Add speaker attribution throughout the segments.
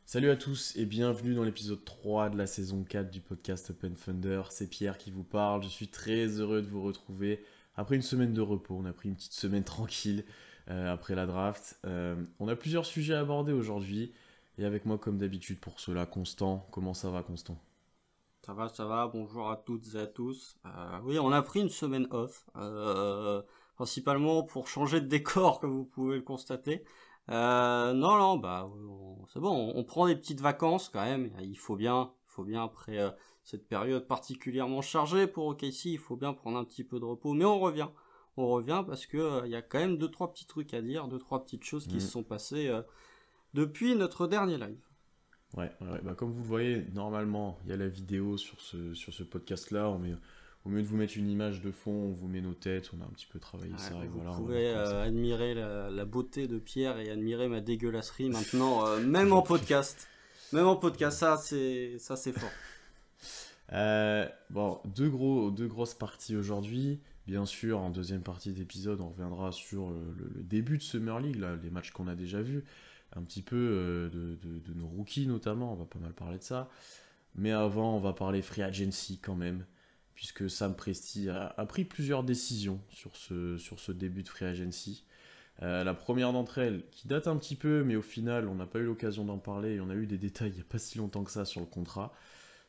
Speaker 1: Salut à tous et bienvenue dans l'épisode 3 de la saison 4 du podcast Open Thunder. C'est Pierre qui vous parle, je suis très heureux de vous retrouver. Après une semaine de repos, on a pris une petite semaine tranquille après la draft. On a plusieurs sujets à aborder aujourd'hui et avec moi comme d'habitude pour cela, Constant. Comment ça va Constant?
Speaker 2: Ça va, bonjour à toutes et à tous. Oui, on a pris une semaine off, principalement pour changer de décor, comme vous pouvez le constater. Non, bah, c'est bon, on prend des petites vacances quand même. Il faut bien après cette période particulièrement chargée pour OKC, il faut bien prendre un petit peu de repos. Mais on revient parce que il y a quand même deux trois petits trucs à dire, deux trois petites choses qui se sont passées depuis notre dernier live.
Speaker 1: Ouais. Bah, comme vous le voyez, normalement, il y a la vidéo sur ce podcast-là. Au mieux de vous mettre une image de fond, on vous met nos têtes, on a un petit peu travaillé ça et
Speaker 2: Vous
Speaker 1: voilà, on va
Speaker 2: pouvez
Speaker 1: voir comment ça fait.
Speaker 2: admirer la beauté de Pierre et admirer ma dégueulasserie maintenant, même en podcast. Même en podcast, ça c'est fort.
Speaker 1: Bon, deux grosses parties aujourd'hui. Bien sûr, en deuxième partie d'épisode, on reviendra sur le début de Summer League, là, les matchs qu'on a déjà vus, un petit peu de nos rookies notamment, on va pas mal parler de ça. Mais avant, on va parler Free Agency quand même, puisque Sam Presti a pris plusieurs décisions sur ce début de Free Agency. La première d'entre elles, qui date un petit peu, mais au final, on n'a pas eu l'occasion d'en parler, et on a eu des détails il n'y a pas si longtemps que ça sur le contrat.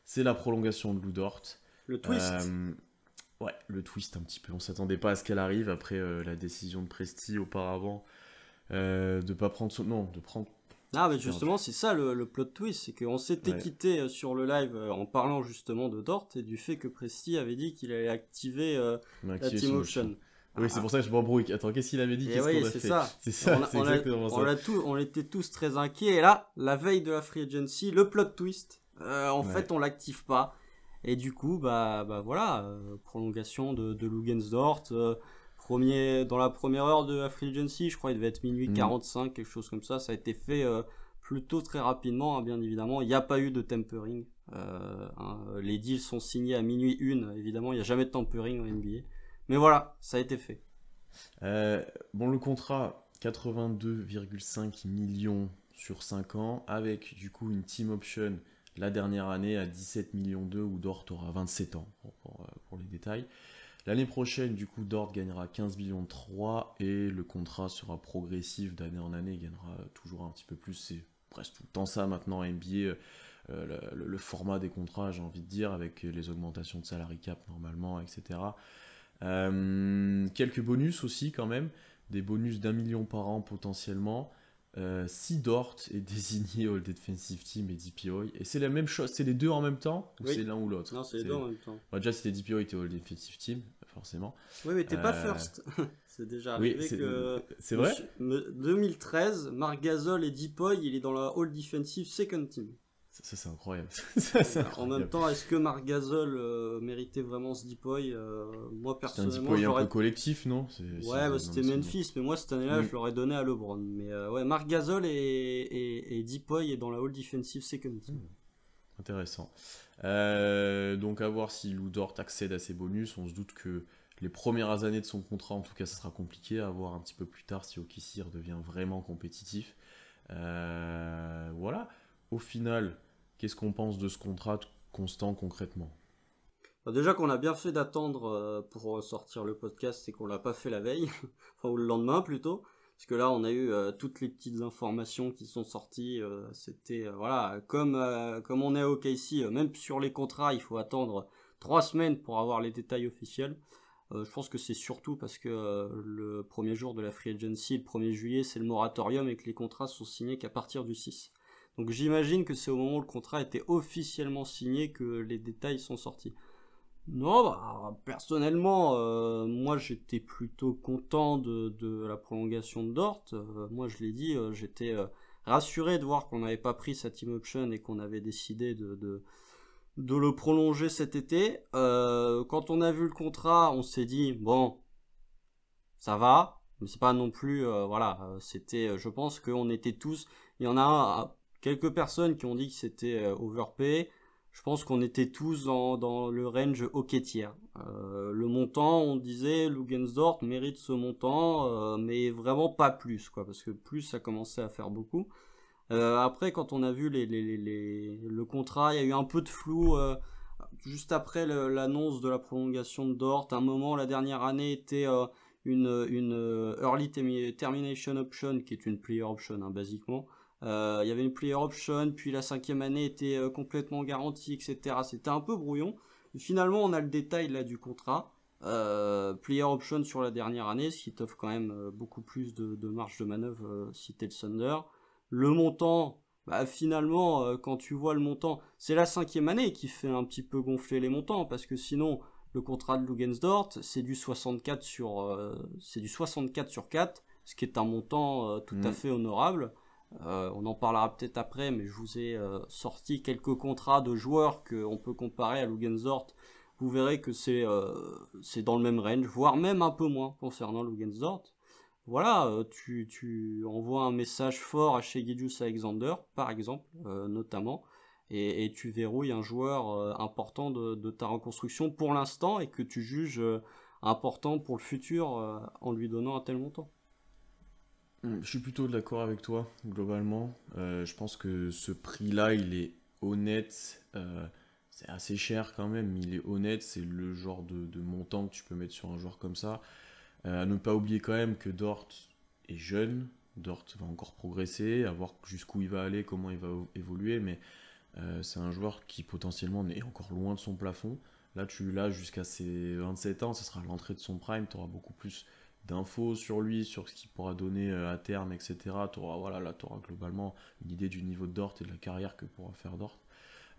Speaker 1: C'est la prolongation de Lou Dort.
Speaker 2: Le twist.
Speaker 1: Euh, ouais, le twist un petit peu. On s'attendait pas à ce qu'elle arrive après la décision de Presti auparavant de pas prendre son. Non, de prendre.
Speaker 2: Ah, mais
Speaker 1: J'ai perdu.
Speaker 2: justement, c'est ça le plot twist, c'est qu'on s'était
Speaker 1: Ouais,
Speaker 2: quitté sur le live en parlant justement de Dort et du fait que Presti avait dit qu'il allait activer
Speaker 1: on a
Speaker 2: la
Speaker 1: activé
Speaker 2: Team
Speaker 1: son option.
Speaker 2: Option.
Speaker 1: Oui, c'est
Speaker 2: Ah,
Speaker 1: pour ça que je m'embrouille. Attends, qu'est-ce qu'il avait dit?
Speaker 2: et
Speaker 1: Qu'est-ce qu'on
Speaker 2: oui,
Speaker 1: a
Speaker 2: c'est
Speaker 1: fait?
Speaker 2: ça.
Speaker 1: C'est ça, c'est exactement ça.
Speaker 2: On était tous très inquiets. Et là, la veille de la free agency, le plot twist, en
Speaker 1: Ouais.
Speaker 2: fait, on l'active pas. Et du coup, bah voilà, prolongation de Lugensdort. Dans la première heure de la free agency, je crois, il devait être minuit
Speaker 1: Hmm.
Speaker 2: 45, quelque chose comme ça. Ça a été fait plutôt très rapidement, hein, bien évidemment. Il n'y a pas eu de tempering. Les deals sont signés à minuit 1, évidemment. Il n'y a jamais de tempering en NBA. Mais voilà, ça a été fait.
Speaker 1: Euh, bon, le contrat, 82,5 millions sur 5 ans, avec du coup une team option la dernière année à 17 millions 2 où Dort aura 27 ans, pour les détails. L'année prochaine, du coup, Dort gagnera 15 millions 3 et le contrat sera progressif d'année en année, il gagnera toujours un petit peu plus. C'est presque tout le temps ça maintenant à NBA, le format des contrats, j'ai envie de dire, avec les augmentations de salary cap normalement, etc. Quelques bonus aussi quand même, des bonus d'1 million par an potentiellement. Si Dort est désigné All Defensive Team et DPOY, et c'est la même chose, c'est les deux en même temps ou c'est
Speaker 2: Oui.
Speaker 1: l'un ou l'autre?
Speaker 2: Non, c'est les deux en même temps.
Speaker 1: Bon, déjà c'était DPOY, était All Defensive Team, forcément.
Speaker 2: Oui, mais t'es pas le
Speaker 1: Euh,
Speaker 2: first. C'est déjà
Speaker 1: Oui,
Speaker 2: arrivé que
Speaker 1: c'est vrai?
Speaker 2: 2013, Marc Gasol et Deepoy, il est dans la All Defensive Second Team.
Speaker 1: Ça, c'est incroyable. Ça, c'est
Speaker 2: En même
Speaker 1: incroyable.
Speaker 2: temps, est-ce que Marc Gasol méritait vraiment ce Deepoy Moi,
Speaker 1: C'était un
Speaker 2: personnellement,
Speaker 1: DPOY
Speaker 2: je
Speaker 1: un peu
Speaker 2: l'aurais.
Speaker 1: collectif, non? Si
Speaker 2: Ouais,
Speaker 1: je
Speaker 2: bah,
Speaker 1: non,
Speaker 2: c'était
Speaker 1: me souvenir.
Speaker 2: Memphis, mais moi, cette année-là,
Speaker 1: Hmm,
Speaker 2: je l'aurais donné à LeBron. Mais ouais, Marc Gasol et Deepoy est dans la All Defensive Second Team.
Speaker 1: intéressant. Donc à voir si Lou Dort accède à ses bonus. On se doute que les premières années de son contrat, en tout cas, ça sera compliqué. À voir un petit peu plus tard si OKC redevient vraiment compétitif. Voilà. Au final, qu'est-ce qu'on pense de ce contrat constant concrètement?
Speaker 2: Bah, déjà qu'on a bien fait d'attendre pour sortir le podcast, c'est qu'on l'a pas fait la veille, enfin ou le lendemain plutôt, parce que là on a eu toutes les petites informations qui sont sorties. C'était voilà, comme on est à OKC, même sur les contrats, il faut attendre 3 semaines pour avoir les détails officiels. Je pense que c'est surtout parce que le premier jour de la free agency, le 1er juillet, c'est le moratorium et que les contrats sont signés qu'à partir du 6. Donc j'imagine que c'est au moment où le contrat était officiellement signé que les détails sont sortis. Non, bah, personnellement, moi j'étais plutôt content de la prolongation de Dort. Moi je l'ai dit, j'étais rassuré de voir qu'on n'avait pas pris sa team option et qu'on avait décidé de le prolonger cet été. Quand on a vu le contrat, on s'est dit, bon, ça va, mais c'est pas non plus, voilà, c'était, je pense qu'on était tous, il y en a quelques personnes qui ont dit que c'était overpay. Je pense qu'on était tous dans le range hockey tiers. Le montant, on disait, Lugensdort mérite ce montant, mais vraiment pas plus, quoi, parce que plus ça commençait à faire beaucoup. Après, quand on a vu le contrat, il y a eu un peu de flou juste après l'annonce de la prolongation de Dort. À un moment, la dernière année était une early termination option, qui est une player option, hein, basiquement. Il y avait une player option, puis la 5e année était complètement garantie, etc. C'était un peu brouillon. Et finalement, on a le détail là du contrat. Player option sur la dernière année, ce qui t'offre quand même beaucoup plus de marge de manœuvre si t'es le Thunder. Le montant, bah finalement, quand tu vois le montant, c'est la 5e année qui fait un petit peu gonfler les montants, parce que sinon, le contrat de Lugensdort, c'est du 64 sur 4, ce qui est un montant tout à fait honorable. On en parlera peut-être après, mais je vous ai sorti quelques contrats de joueurs qu'on peut comparer à Lugensdort. Vous verrez que c'est dans le même range, voire même un peu moins concernant Lugensdort. Voilà, tu envoies un message fort à chez Gilgeous Alexander, par exemple, notamment, et tu verrouilles un joueur important de ta reconstruction pour l'instant et que tu juges important pour le futur en lui donnant un tel montant.
Speaker 1: Je suis plutôt d'accord avec toi, globalement. Je pense que ce prix-là, il est honnête. C'est assez cher quand même, mais il est honnête. C'est le genre de montant que tu peux mettre sur un joueur comme ça. À ne pas oublier quand même que Dort est jeune. Dort va encore progresser, à voir jusqu'où il va aller, comment il va évoluer, mais c'est un joueur qui potentiellement est encore loin de son plafond. Là, tu l'as jusqu'à ses 27 ans, ce sera l'entrée de son prime, tu auras beaucoup plus d'infos sur lui, sur ce qu'il pourra donner à terme, etc. Tu auras, voilà, là, tu auras globalement une idée du niveau de Dort et de la carrière que pourra faire Dort.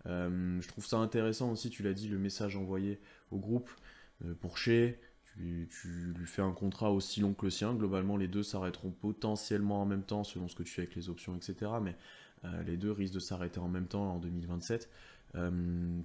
Speaker 1: Je trouve ça intéressant aussi, tu l'as dit, le message envoyé au groupe pour Shea. Tu lui fais un contrat aussi long que le sien. Globalement, les deux s'arrêteront potentiellement en même temps selon ce que tu fais avec les options, etc. Mais les deux risquent de s'arrêter en même temps en 2027.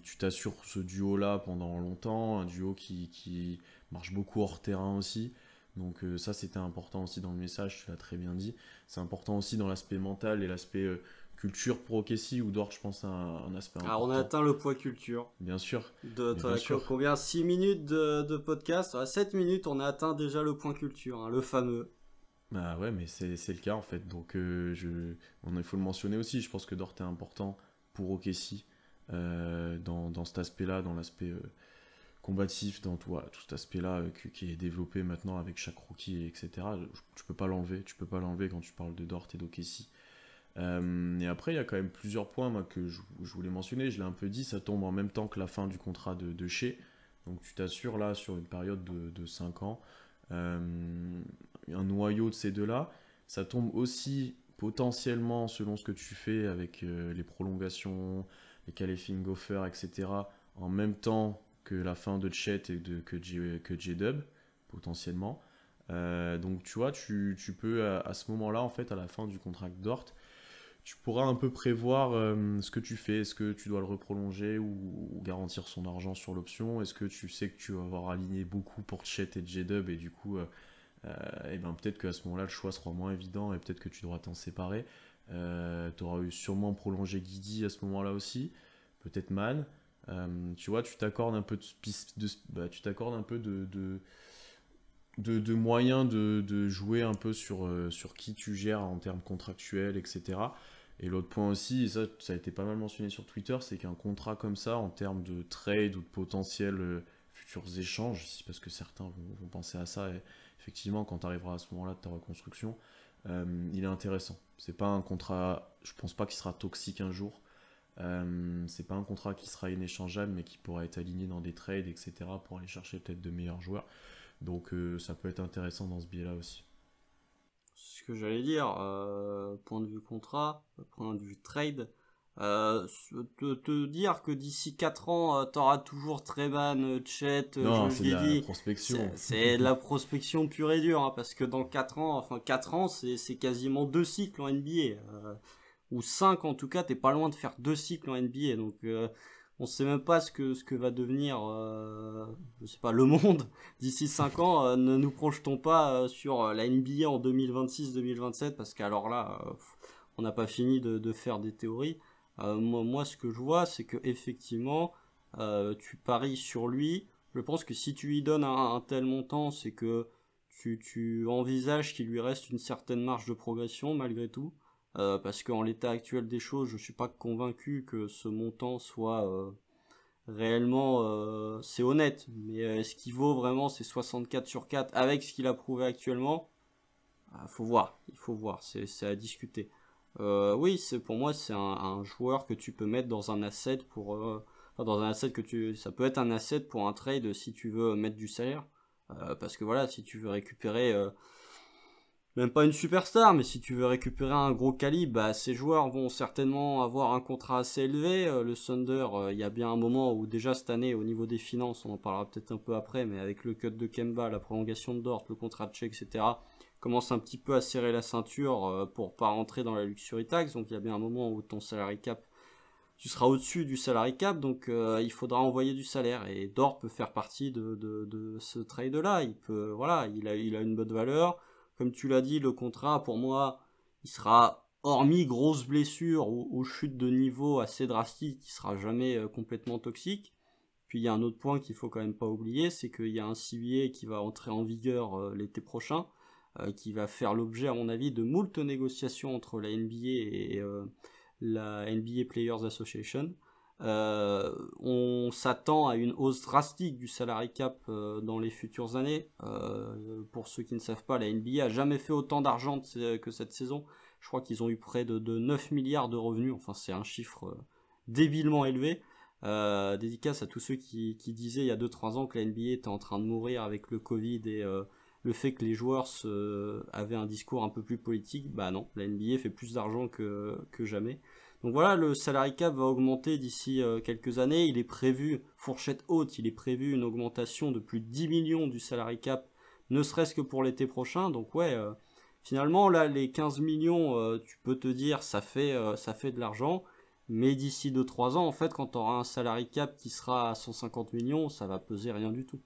Speaker 1: Tu t'assures ce duo-là pendant longtemps, un duo qui marche beaucoup hors terrain aussi. Donc ça, c'était important aussi dans le message, tu l'as très bien dit. C'est important aussi dans l'aspect mental et l'aspect culture pro OKC, où Dort, je pense, a un aspect
Speaker 2: Alors on a
Speaker 1: important.
Speaker 2: atteint le poids culture.
Speaker 1: Bien sûr, mais bien
Speaker 2: T'as
Speaker 1: sûr.
Speaker 2: combien? 6 minutes de podcast? 7 minutes, on a atteint déjà le point culture, hein, le fameux.
Speaker 1: Bah ouais, mais c'est le cas en fait. Donc il faut le mentionner aussi. Je pense que Dort est important pour OKC dans cet aspect-là, dans l'aspect combatif, dans tout, voilà, tout cet aspect-là qui est développé maintenant avec chaque rookie, etc. Tu peux pas l'enlever. Tu peux pas l'enlever quand tu parles de Dort et d'OKC. Et après, il y a quand même plusieurs points moi, que je voulais mentionner. Je l'ai un peu dit, ça tombe en même temps que la fin du contrat de Shea. Donc tu t'assures là sur une période de 5 ans. Un noyau de ces deux-là. Ça tombe aussi potentiellement, selon ce que tu fais avec les prolongations, les qualifying offers, etc., en même temps que la fin de Chet et que J-Dub, potentiellement. Donc tu vois, tu peux à ce moment-là, en fait, à la fin du contrat Dort, tu pourras un peu prévoir ce que tu fais. Est-ce que tu dois le reprolonger ou garantir son argent sur l'option? Est-ce que tu sais que tu vas avoir aligné beaucoup pour Chet et J-Dub et du coup et ben peut-être qu'à ce moment-là, le choix sera moins évident et peut-être que tu devras t'en séparer. Tu auras eu sûrement prolongé Guidi à ce moment-là aussi, peut-être Man. Tu vois, tu t'accordes un peu tu t'accordes un peu de moyens de jouer un peu sur qui tu gères en termes contractuels, etc. Et l'autre point aussi, et ça a été pas mal mentionné sur Twitter, c'est qu'un contrat comme ça, en termes de trade ou de potentiels futurs échanges, parce que certains vont penser à ça, et effectivement, quand tu arriveras à ce moment-là de ta reconstruction, il est intéressant. C'est pas un contrat, je pense pas qu'il sera toxique un jour. C'est pas un contrat qui sera inéchangeable, mais qui pourra être aligné dans des trades, etc., pour aller chercher peut-être de meilleurs joueurs. Donc ça peut être intéressant dans ce biais-là aussi.
Speaker 2: C'est ce que j'allais dire, point de vue contrat, point de vue trade. Te dire que d'ici 4 ans, t'auras toujours Treban, Chet,
Speaker 1: Non,
Speaker 2: Josh
Speaker 1: c'est de la
Speaker 2: Giddey,
Speaker 1: prospection.
Speaker 2: c'est de la prospection pure et dure, hein, parce que dans 4 ans, enfin 4 ans, c'est quasiment 2 cycles en NBA. Ou 5 en tout cas, t'es pas loin de faire 2 cycles en NBA. Donc on sait même pas ce que va devenir, je sais pas, le monde d'ici 5 ans. Ne nous projetons pas sur la NBA en 2026-2027, parce qu'alors là, on n'a pas fini de faire des théories. Moi, ce que je vois, c'est que effectivement, tu paries sur lui. Je pense que si tu lui donnes un tel montant, c'est que tu envisages qu'il lui reste une certaine marge de progression malgré tout. parce qu'en l'état actuel des choses, je suis pas convaincu que ce montant soit réellement, c'est honnête. Mais est-ce qu'il vaut vraiment ces 64 sur 4 avec ce qu'il a prouvé actuellement? Faut voir, il faut voir, c'est à discuter. Oui, pour moi, c'est un joueur que tu peux mettre dans un asset dans un asset ça peut être un asset pour un trade si tu veux mettre du salaire. Parce que voilà, si tu veux récupérer, même pas une superstar, mais si tu veux récupérer un gros calibre, bah, ces joueurs vont certainement avoir un contrat assez élevé. Le Thunder, il y a bien un moment où déjà cette année, au niveau des finances, on en parlera peut-être un peu après, mais avec le cut de Kemba, la prolongation de Dort, le contrat de Shea, etc., commence un petit peu à serrer la ceinture pour pas rentrer dans la luxury tax. Donc il y a bien un moment où ton salary cap, tu seras au-dessus du salary cap, donc il faudra envoyer du salaire. Et Dort peut faire partie de ce trade-là. Voilà, il a une bonne valeur. Comme tu l'as dit, le contrat, pour moi, il sera, hormis grosse blessure ou chute de niveau assez drastique, il sera jamais complètement toxique. Puis il y a un autre point qu'il faut quand même pas oublier, c'est qu'il y a un CBA qui va entrer en vigueur l'été prochain, qui va faire l'objet, à mon avis, de moult négociations entre la NBA et la NBA Players Association. On s'attend à une hausse drastique du salary cap dans les futures années. Pour ceux qui ne savent pas, la NBA a jamais fait autant d'argent que cette saison. Je crois qu'ils ont eu près de 9 milliards de revenus. Enfin, c'est un chiffre débilement élevé. Dédicace à tous ceux qui disaient il y a 2-3 ans que la NBA était en train de mourir avec le Covid et le fait que les joueurs avaient un discours un peu plus politique. Bah non, la NBA fait plus d'argent que jamais. Donc voilà, le salary cap va augmenter d'ici quelques années. Il est prévu, fourchette haute, il est prévu une augmentation de plus de 10 millions du salary cap, ne serait-ce que pour l'été prochain. Donc ouais, finalement là, les 15 millions, tu peux te dire, ça fait de l'argent. Mais d'ici 2-3 ans, en fait, quand tu auras un salary cap qui sera à 150 millions, ça va peser rien du tout.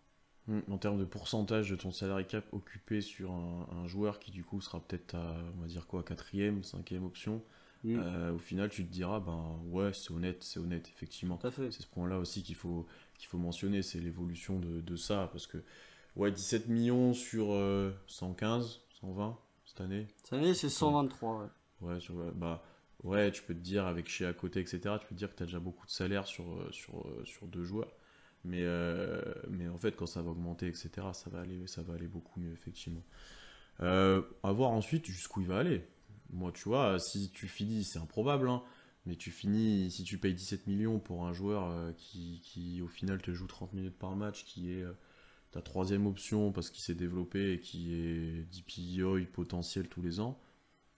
Speaker 1: En termes de pourcentage de ton salary cap occupé sur un joueur qui du coup sera peut-être à, on va dire quoi, quatrième, cinquième option, au final tu te diras, ben ouais, c'est honnête, effectivement.
Speaker 2: Tout à fait.
Speaker 1: C'est ce point-là aussi qu'il faut mentionner, c'est l'évolution de ça, parce que ouais, 17 millions sur 115, 120 cette année.
Speaker 2: Cette année, c'est 123, ouais.
Speaker 1: Ouais, bah, ouais, tu peux te dire, avec chez à côté, etc., tu peux te dire que tu as déjà beaucoup de salaire sur deux joueurs. Mais en fait, quand ça va augmenter, etc., ça va aller beaucoup mieux, effectivement. À voir ensuite jusqu'où il va aller. Moi, tu vois, si tu finis, c'est improbable, hein, mais tu finis, si tu payes 17 millions pour un joueur qui, au final, te joue 30 minutes par match, qui est ta troisième option parce qu'il s'est développé et qui est DPOI potentiel tous les ans.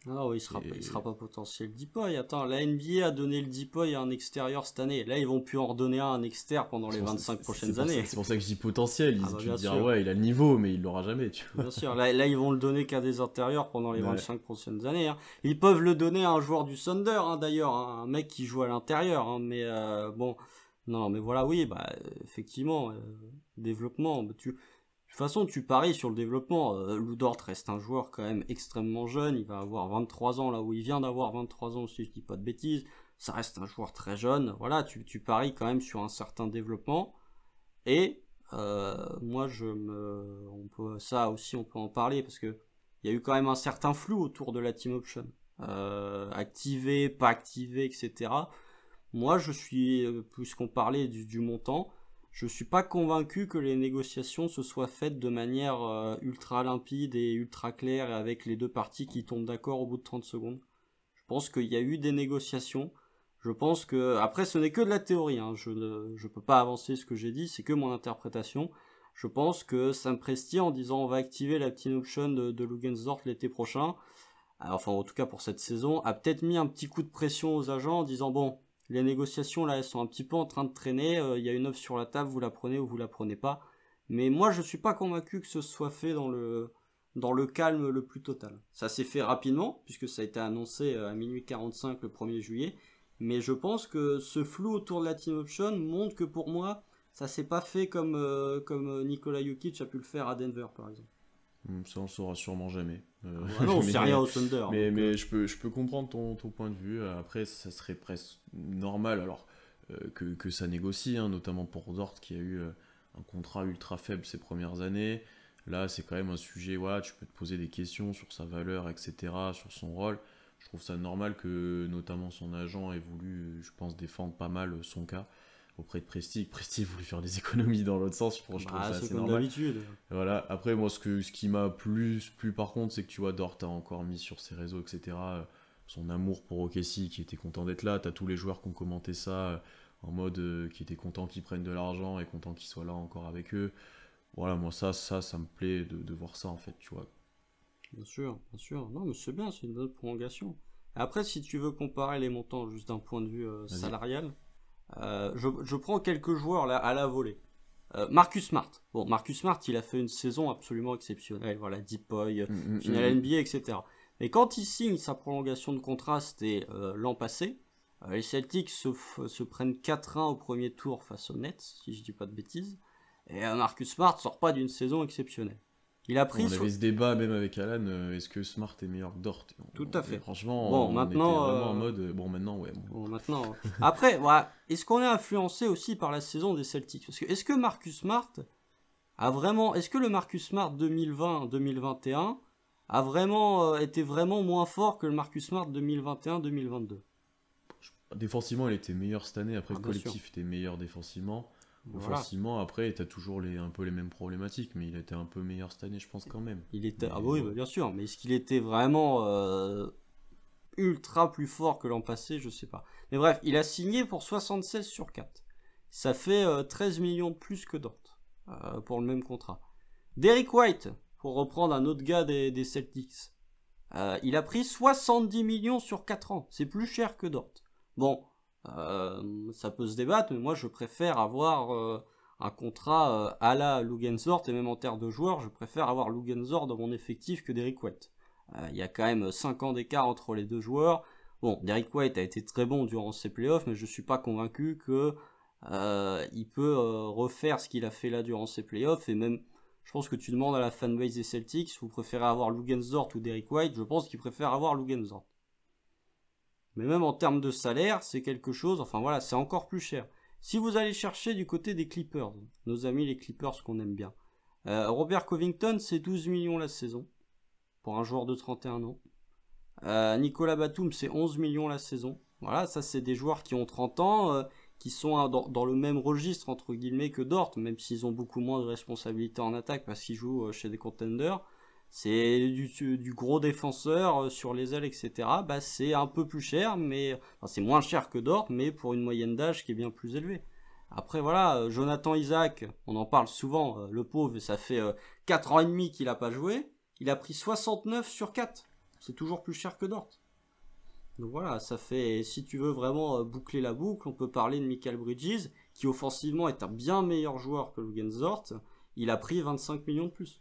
Speaker 2: Ah oui, il sera pas potentiel Deepoy. Attends, la NBA a donné le Deepoy à un extérieur cette année. Là, ils vont plus en redonner un externe pendant les 25 prochaines années.
Speaker 1: C'est pour ça que je dis potentiel. Tu te diras,
Speaker 2: sûr.
Speaker 1: ouais, il a le niveau, mais il l'aura jamais. Tu vois.
Speaker 2: Bien sûr, là, ils vont le donner qu'à des intérieurs pendant les 25 prochaines années. Hein. Ils peuvent le donner à un joueur du Thunder, hein, d'ailleurs, hein, un mec qui joue à l'intérieur. Hein, mais bon, non, mais voilà, oui, bah effectivement, développement. De toute façon, tu paries sur le développement. Lou Dort reste un joueur quand même extrêmement jeune. Il va avoir 23 ans là où il vient d'avoir 23 ans, si je dis pas de bêtises. Ça reste un joueur très jeune. Voilà, tu paries quand même sur un certain développement. Et moi, ça aussi, on peut en parler parce que il y a eu quand même un certain flou autour de la team option. Activé, pas activé, etc. Moi, puisqu'on parlait du montant, je suis pas convaincu que les négociations se soient faites de manière ultra limpide et ultra claire et avec les deux parties qui tombent d'accord au bout de 30 secondes. Je pense qu'il y a eu des négociations. Je pense que, après, ce n'est que de la théorie, hein. Je peux pas avancer ce que j'ai dit, c'est que mon interprétation. Je pense que Sam Presti, en disant on va activer la team option de Lugensdorf l'été prochain, enfin en tout cas pour cette saison, a peut-être mis un petit coup de pression aux agents en disant bon, les négociations là elles sont un petit peu en train de traîner, il y a une offre sur la table, vous la prenez ou vous la prenez pas. Mais moi je suis pas convaincu que ce soit fait dans le calme le plus total. Ça s'est fait rapidement, puisque ça a été annoncé à minuit 45 le 1er juillet, mais je pense que ce flou autour de la team option montre que pour moi, ça s'est pas fait comme Nikola Jokic a pu le faire à Denver par exemple.
Speaker 1: Ça, on le saura sûrement jamais.
Speaker 2: Non, on sait rien au Thunder.
Speaker 1: Mais je peux comprendre ton point de vue. Après, ça serait presque normal alors que ça négocie, hein, notamment pour Dort qui a eu un contrat ultra faible ces premières années. Là, c'est quand même un sujet, ouais, tu peux te poser des questions sur sa valeur, etc., sur son rôle. Je trouve ça normal que notamment son agent ait voulu, je pense, défendre pas mal son cas auprès de Presti. Presti voulait faire des économies dans l'autre sens, je trouve ça
Speaker 2: c'est
Speaker 1: assez
Speaker 2: comme
Speaker 1: normal.
Speaker 2: d'habitude.
Speaker 1: Voilà. Après, moi, ce qui m'a plu par contre, c'est que tu vois, Dort a encore mis sur ses réseaux, etc., son amour pour OKC, qui était content d'être là. T'as tous les joueurs qui ont commenté ça en mode qui étaient contents qu'ils prennent de l'argent et contents qu'ils soient là encore avec eux. Voilà, moi, ça me plaît de voir ça, en fait, tu vois.
Speaker 2: Bien sûr, bien sûr. Non, mais c'est bien, c'est une bonne prolongation. Après, si tu veux comparer les montants juste d'un point de vue
Speaker 1: Vas-y.
Speaker 2: salarial, je prends quelques joueurs là à la volée. Marcus Smart. Bon, Marcus Smart, il a fait une saison absolument exceptionnelle. Voilà, Deep Boy, finale NBA, etc. Mais quand il signe sa prolongation de contrat, c'était l'an passé, les Celtics se prennent 4-1 au premier tour face aux Nets, si je dis pas de bêtises. Et Marcus Smart sort pas d'une saison exceptionnelle. Il a pris...
Speaker 1: On avait ce débat même avec Alan, est-ce que Smart est meilleur que Dort?
Speaker 2: Tout à fait.
Speaker 1: Et franchement,
Speaker 2: Bon,
Speaker 1: on était
Speaker 2: maintenant,
Speaker 1: vraiment en mode, bon maintenant, ouais. Bon.
Speaker 2: Bon, maintenant. Après, voilà. Est-ce qu'on est influencé aussi par la saison des Celtics? Parce que est-ce que Marcus Smart a vraiment, est-ce que le Marcus Smart 2020-2021 a vraiment été vraiment moins fort que le Marcus Smart 2021-2022?
Speaker 1: Défensivement, il était meilleur cette année. Après, le
Speaker 2: bien sûr.
Speaker 1: collectif était meilleur défensivement.
Speaker 2: Voilà.
Speaker 1: Offensivement, après, t'as toujours un peu les mêmes problématiques, mais il était un peu meilleur cette année, je pense, quand même.
Speaker 2: Il était,
Speaker 1: Mais,
Speaker 2: ah bah oui, bah bien sûr. Mais est-ce qu'il était vraiment ultra plus fort que l'an passé? Je sais pas. Mais bref, il a signé pour 76 sur 4. Ça fait 13 millions de plus que Dort pour le même contrat. Derrick White, pour reprendre un autre gars des Celtics, il a pris 70 millions sur 4 ans. C'est plus cher que Dort. Bon, ça peut se débattre, mais moi je préfère avoir un contrat à la Lugensdort, et même en termes de joueurs, je préfère avoir Lugensdort dans mon effectif que Derrick White. Il y a quand même 5 ans d'écart entre les deux joueurs. Bon, Derrick White a été très bon durant ses playoffs, mais je suis pas convaincu que il peut refaire ce qu'il a fait là durant ses playoffs. Et même, je pense que tu demandes à la fanbase des Celtics, vous préférez avoir Lugensdort ou Derrick White? Je pense qu'ils préfèrent avoir Lugensdort. Mais même en termes de salaire, c'est quelque chose, enfin voilà, c'est encore plus cher. Si vous allez chercher du côté des Clippers, nos amis les Clippers qu'on aime bien, Robert Covington, c'est 12 millions la saison, pour un joueur de 31 ans. Nicolas Batum, c'est 11 millions la saison. Voilà, ça c'est des joueurs qui ont 30 ans, qui sont dans le même registre, entre guillemets, que Dort, même s'ils ont beaucoup moins de responsabilités en attaque parce qu'ils jouent chez des contenders. C'est du gros défenseur sur les ailes, etc. Bah, c'est un peu plus cher, mais enfin, c'est moins cher que Dort, mais pour une moyenne d'âge qui est bien plus élevée. Après, voilà, Jonathan Isaac, on en parle souvent, le pauvre, ça fait 4 ans et demi qu'il a pas joué. Il a pris 69 sur 4. C'est toujours plus cher que Dort. Donc voilà, ça fait, si tu veux vraiment boucler la boucle, on peut parler de Michael Bridges, qui offensivement est un bien meilleur joueur que Lugensdort. Il a pris 25 millions de plus.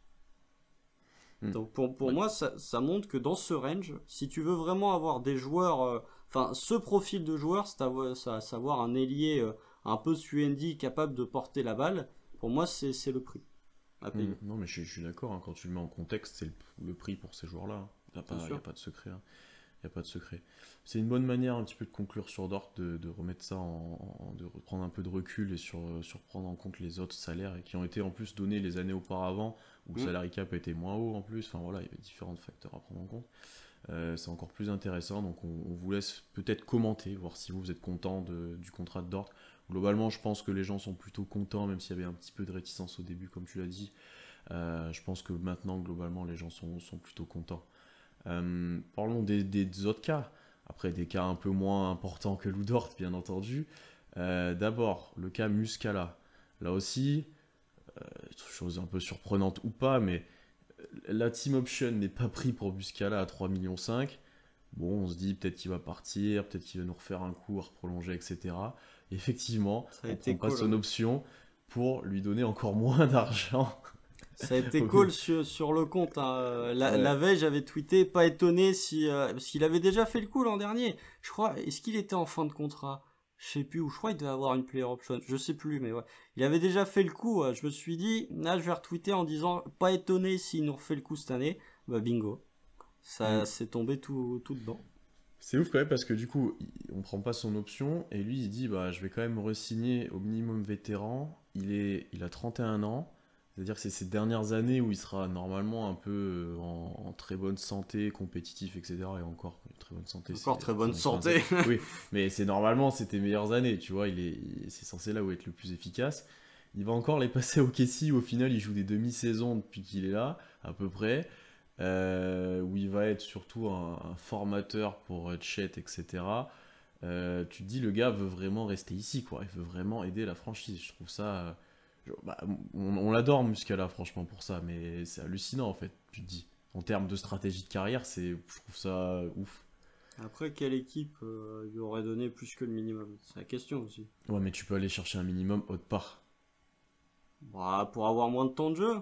Speaker 2: Donc pour moi, ça montre que dans ce range, si tu veux vraiment avoir des joueurs, enfin ce profil de joueur, c'est à savoir un ailier un peu Suendi capable de porter la balle, pour moi c'est le prix à payer.
Speaker 1: Non, mais je suis d'accord, hein, quand tu le mets en contexte, c'est le prix pour ces joueurs-là. Il n'y a pas de secret. Hein. Il n'y a pas de secret. C'est une bonne manière un petit peu de conclure sur Dort, de remettre ça de reprendre un peu de recul et sur prendre en compte les autres salaires et qui ont été en plus donnés les années auparavant où le salary cap était moins haut en plus. Enfin voilà, il y avait différents facteurs à prendre en compte. C'est encore plus intéressant, donc on vous laisse peut-être commenter, voir si vous êtes content du contrat de Dort. Globalement, je pense que les gens sont plutôt contents, même s'il y avait un petit peu de réticence au début, comme tu l'as dit. Je pense que maintenant, globalement, les gens sont plutôt contents. Parlons des autres cas. Après, des cas un peu moins importants que Lou Dort, bien entendu. D'abord, le cas Muscala. Là aussi, chose un peu surprenante ou pas, mais la team option n'est pas pris pour Muscala à 3,5 millions. Bon, on se dit peut-être qu'il va partir, peut-être qu'il va nous refaire un coup à prolonger, etc. Et effectivement, on prend pas son option pour lui donner encore moins d'argent.
Speaker 2: Ça a été cool sur le compte. Hein. La veille, j'avais tweeté, pas étonné parce qu'il avait déjà fait le coup l'an dernier. Je crois, est-ce qu'il était en fin de contrat? Je sais plus, ou je crois qu'il devait avoir une player option. Je sais plus, mais ouais. Il avait déjà fait le coup. Je me suis dit, là, je vais retweeter en disant, pas étonné s'il nous refait le coup cette année. Bah, bingo. Ça s'est tombé tout dedans.
Speaker 1: C'est ouf quand même parce que du coup, on prend pas son option et lui, il dit, bah, je vais quand même re-signer au minimum vétéran. Il a 31 ans. C'est-à-dire que c'est ces dernières années où il sera normalement un peu en très bonne santé, compétitif, etc. Et encore, très bonne santé,
Speaker 2: Encore très bonne
Speaker 1: c'est un
Speaker 2: santé.
Speaker 1: oui, mais c'est normalement, c'est tes meilleures années, tu vois. C'est censé là où être le plus efficace. Il va encore les passer au Kessie. Au final, il joue des demi-saisons depuis qu'il est là, à peu près. Où il va être surtout un formateur pour Chet, etc. Tu te dis, le gars veut vraiment rester ici, quoi. Il veut vraiment aider la franchise. Je trouve ça. Bah, on l'adore, Muscala, franchement, pour ça, mais c'est hallucinant, en fait. Tu te dis, en termes de stratégie de carrière, je trouve ça ouf.
Speaker 2: Après, quelle équipe lui aurait donné plus que le minimum? C'est la question aussi.
Speaker 1: Ouais, mais tu peux aller chercher un minimum autre part.
Speaker 2: Bah, pour avoir moins de temps de jeu.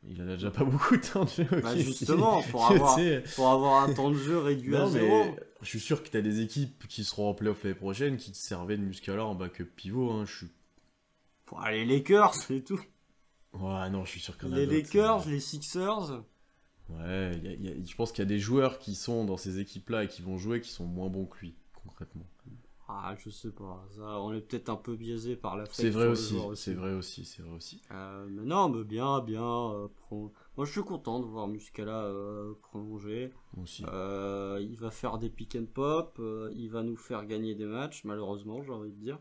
Speaker 1: Il en a déjà pas beaucoup de temps de jeu.
Speaker 2: Bah
Speaker 1: Ok,
Speaker 2: justement,
Speaker 1: sais.
Speaker 2: pour avoir un temps de jeu réduit à
Speaker 1: Non,
Speaker 2: zéro.
Speaker 1: mais je suis sûr que t'as des équipes qui seront en playoff l'année prochaine qui te servaient de Muscala en backup pivot. Hein.
Speaker 2: Pour aller les Lakers, c'est tout.
Speaker 1: Ouais, non, je suis sûr qu'il y en a
Speaker 2: Les
Speaker 1: d'autres.
Speaker 2: Lakers, les Sixers.
Speaker 1: Ouais, je pense qu'il y a des joueurs qui sont dans ces équipes-là et qui vont jouer qui sont moins bons que lui, concrètement.
Speaker 2: Ah, je sais pas. Ça, on est peut-être un peu biaisé par la
Speaker 1: C'est vrai aussi, c'est vrai aussi, c'est vrai aussi.
Speaker 2: Mais non, mais bien, bien. Moi, je suis content de voir Muscala prolonger.
Speaker 1: Moi aussi.
Speaker 2: Il va faire des pick and pop. Il va nous faire gagner des matchs, malheureusement, j'ai envie de dire.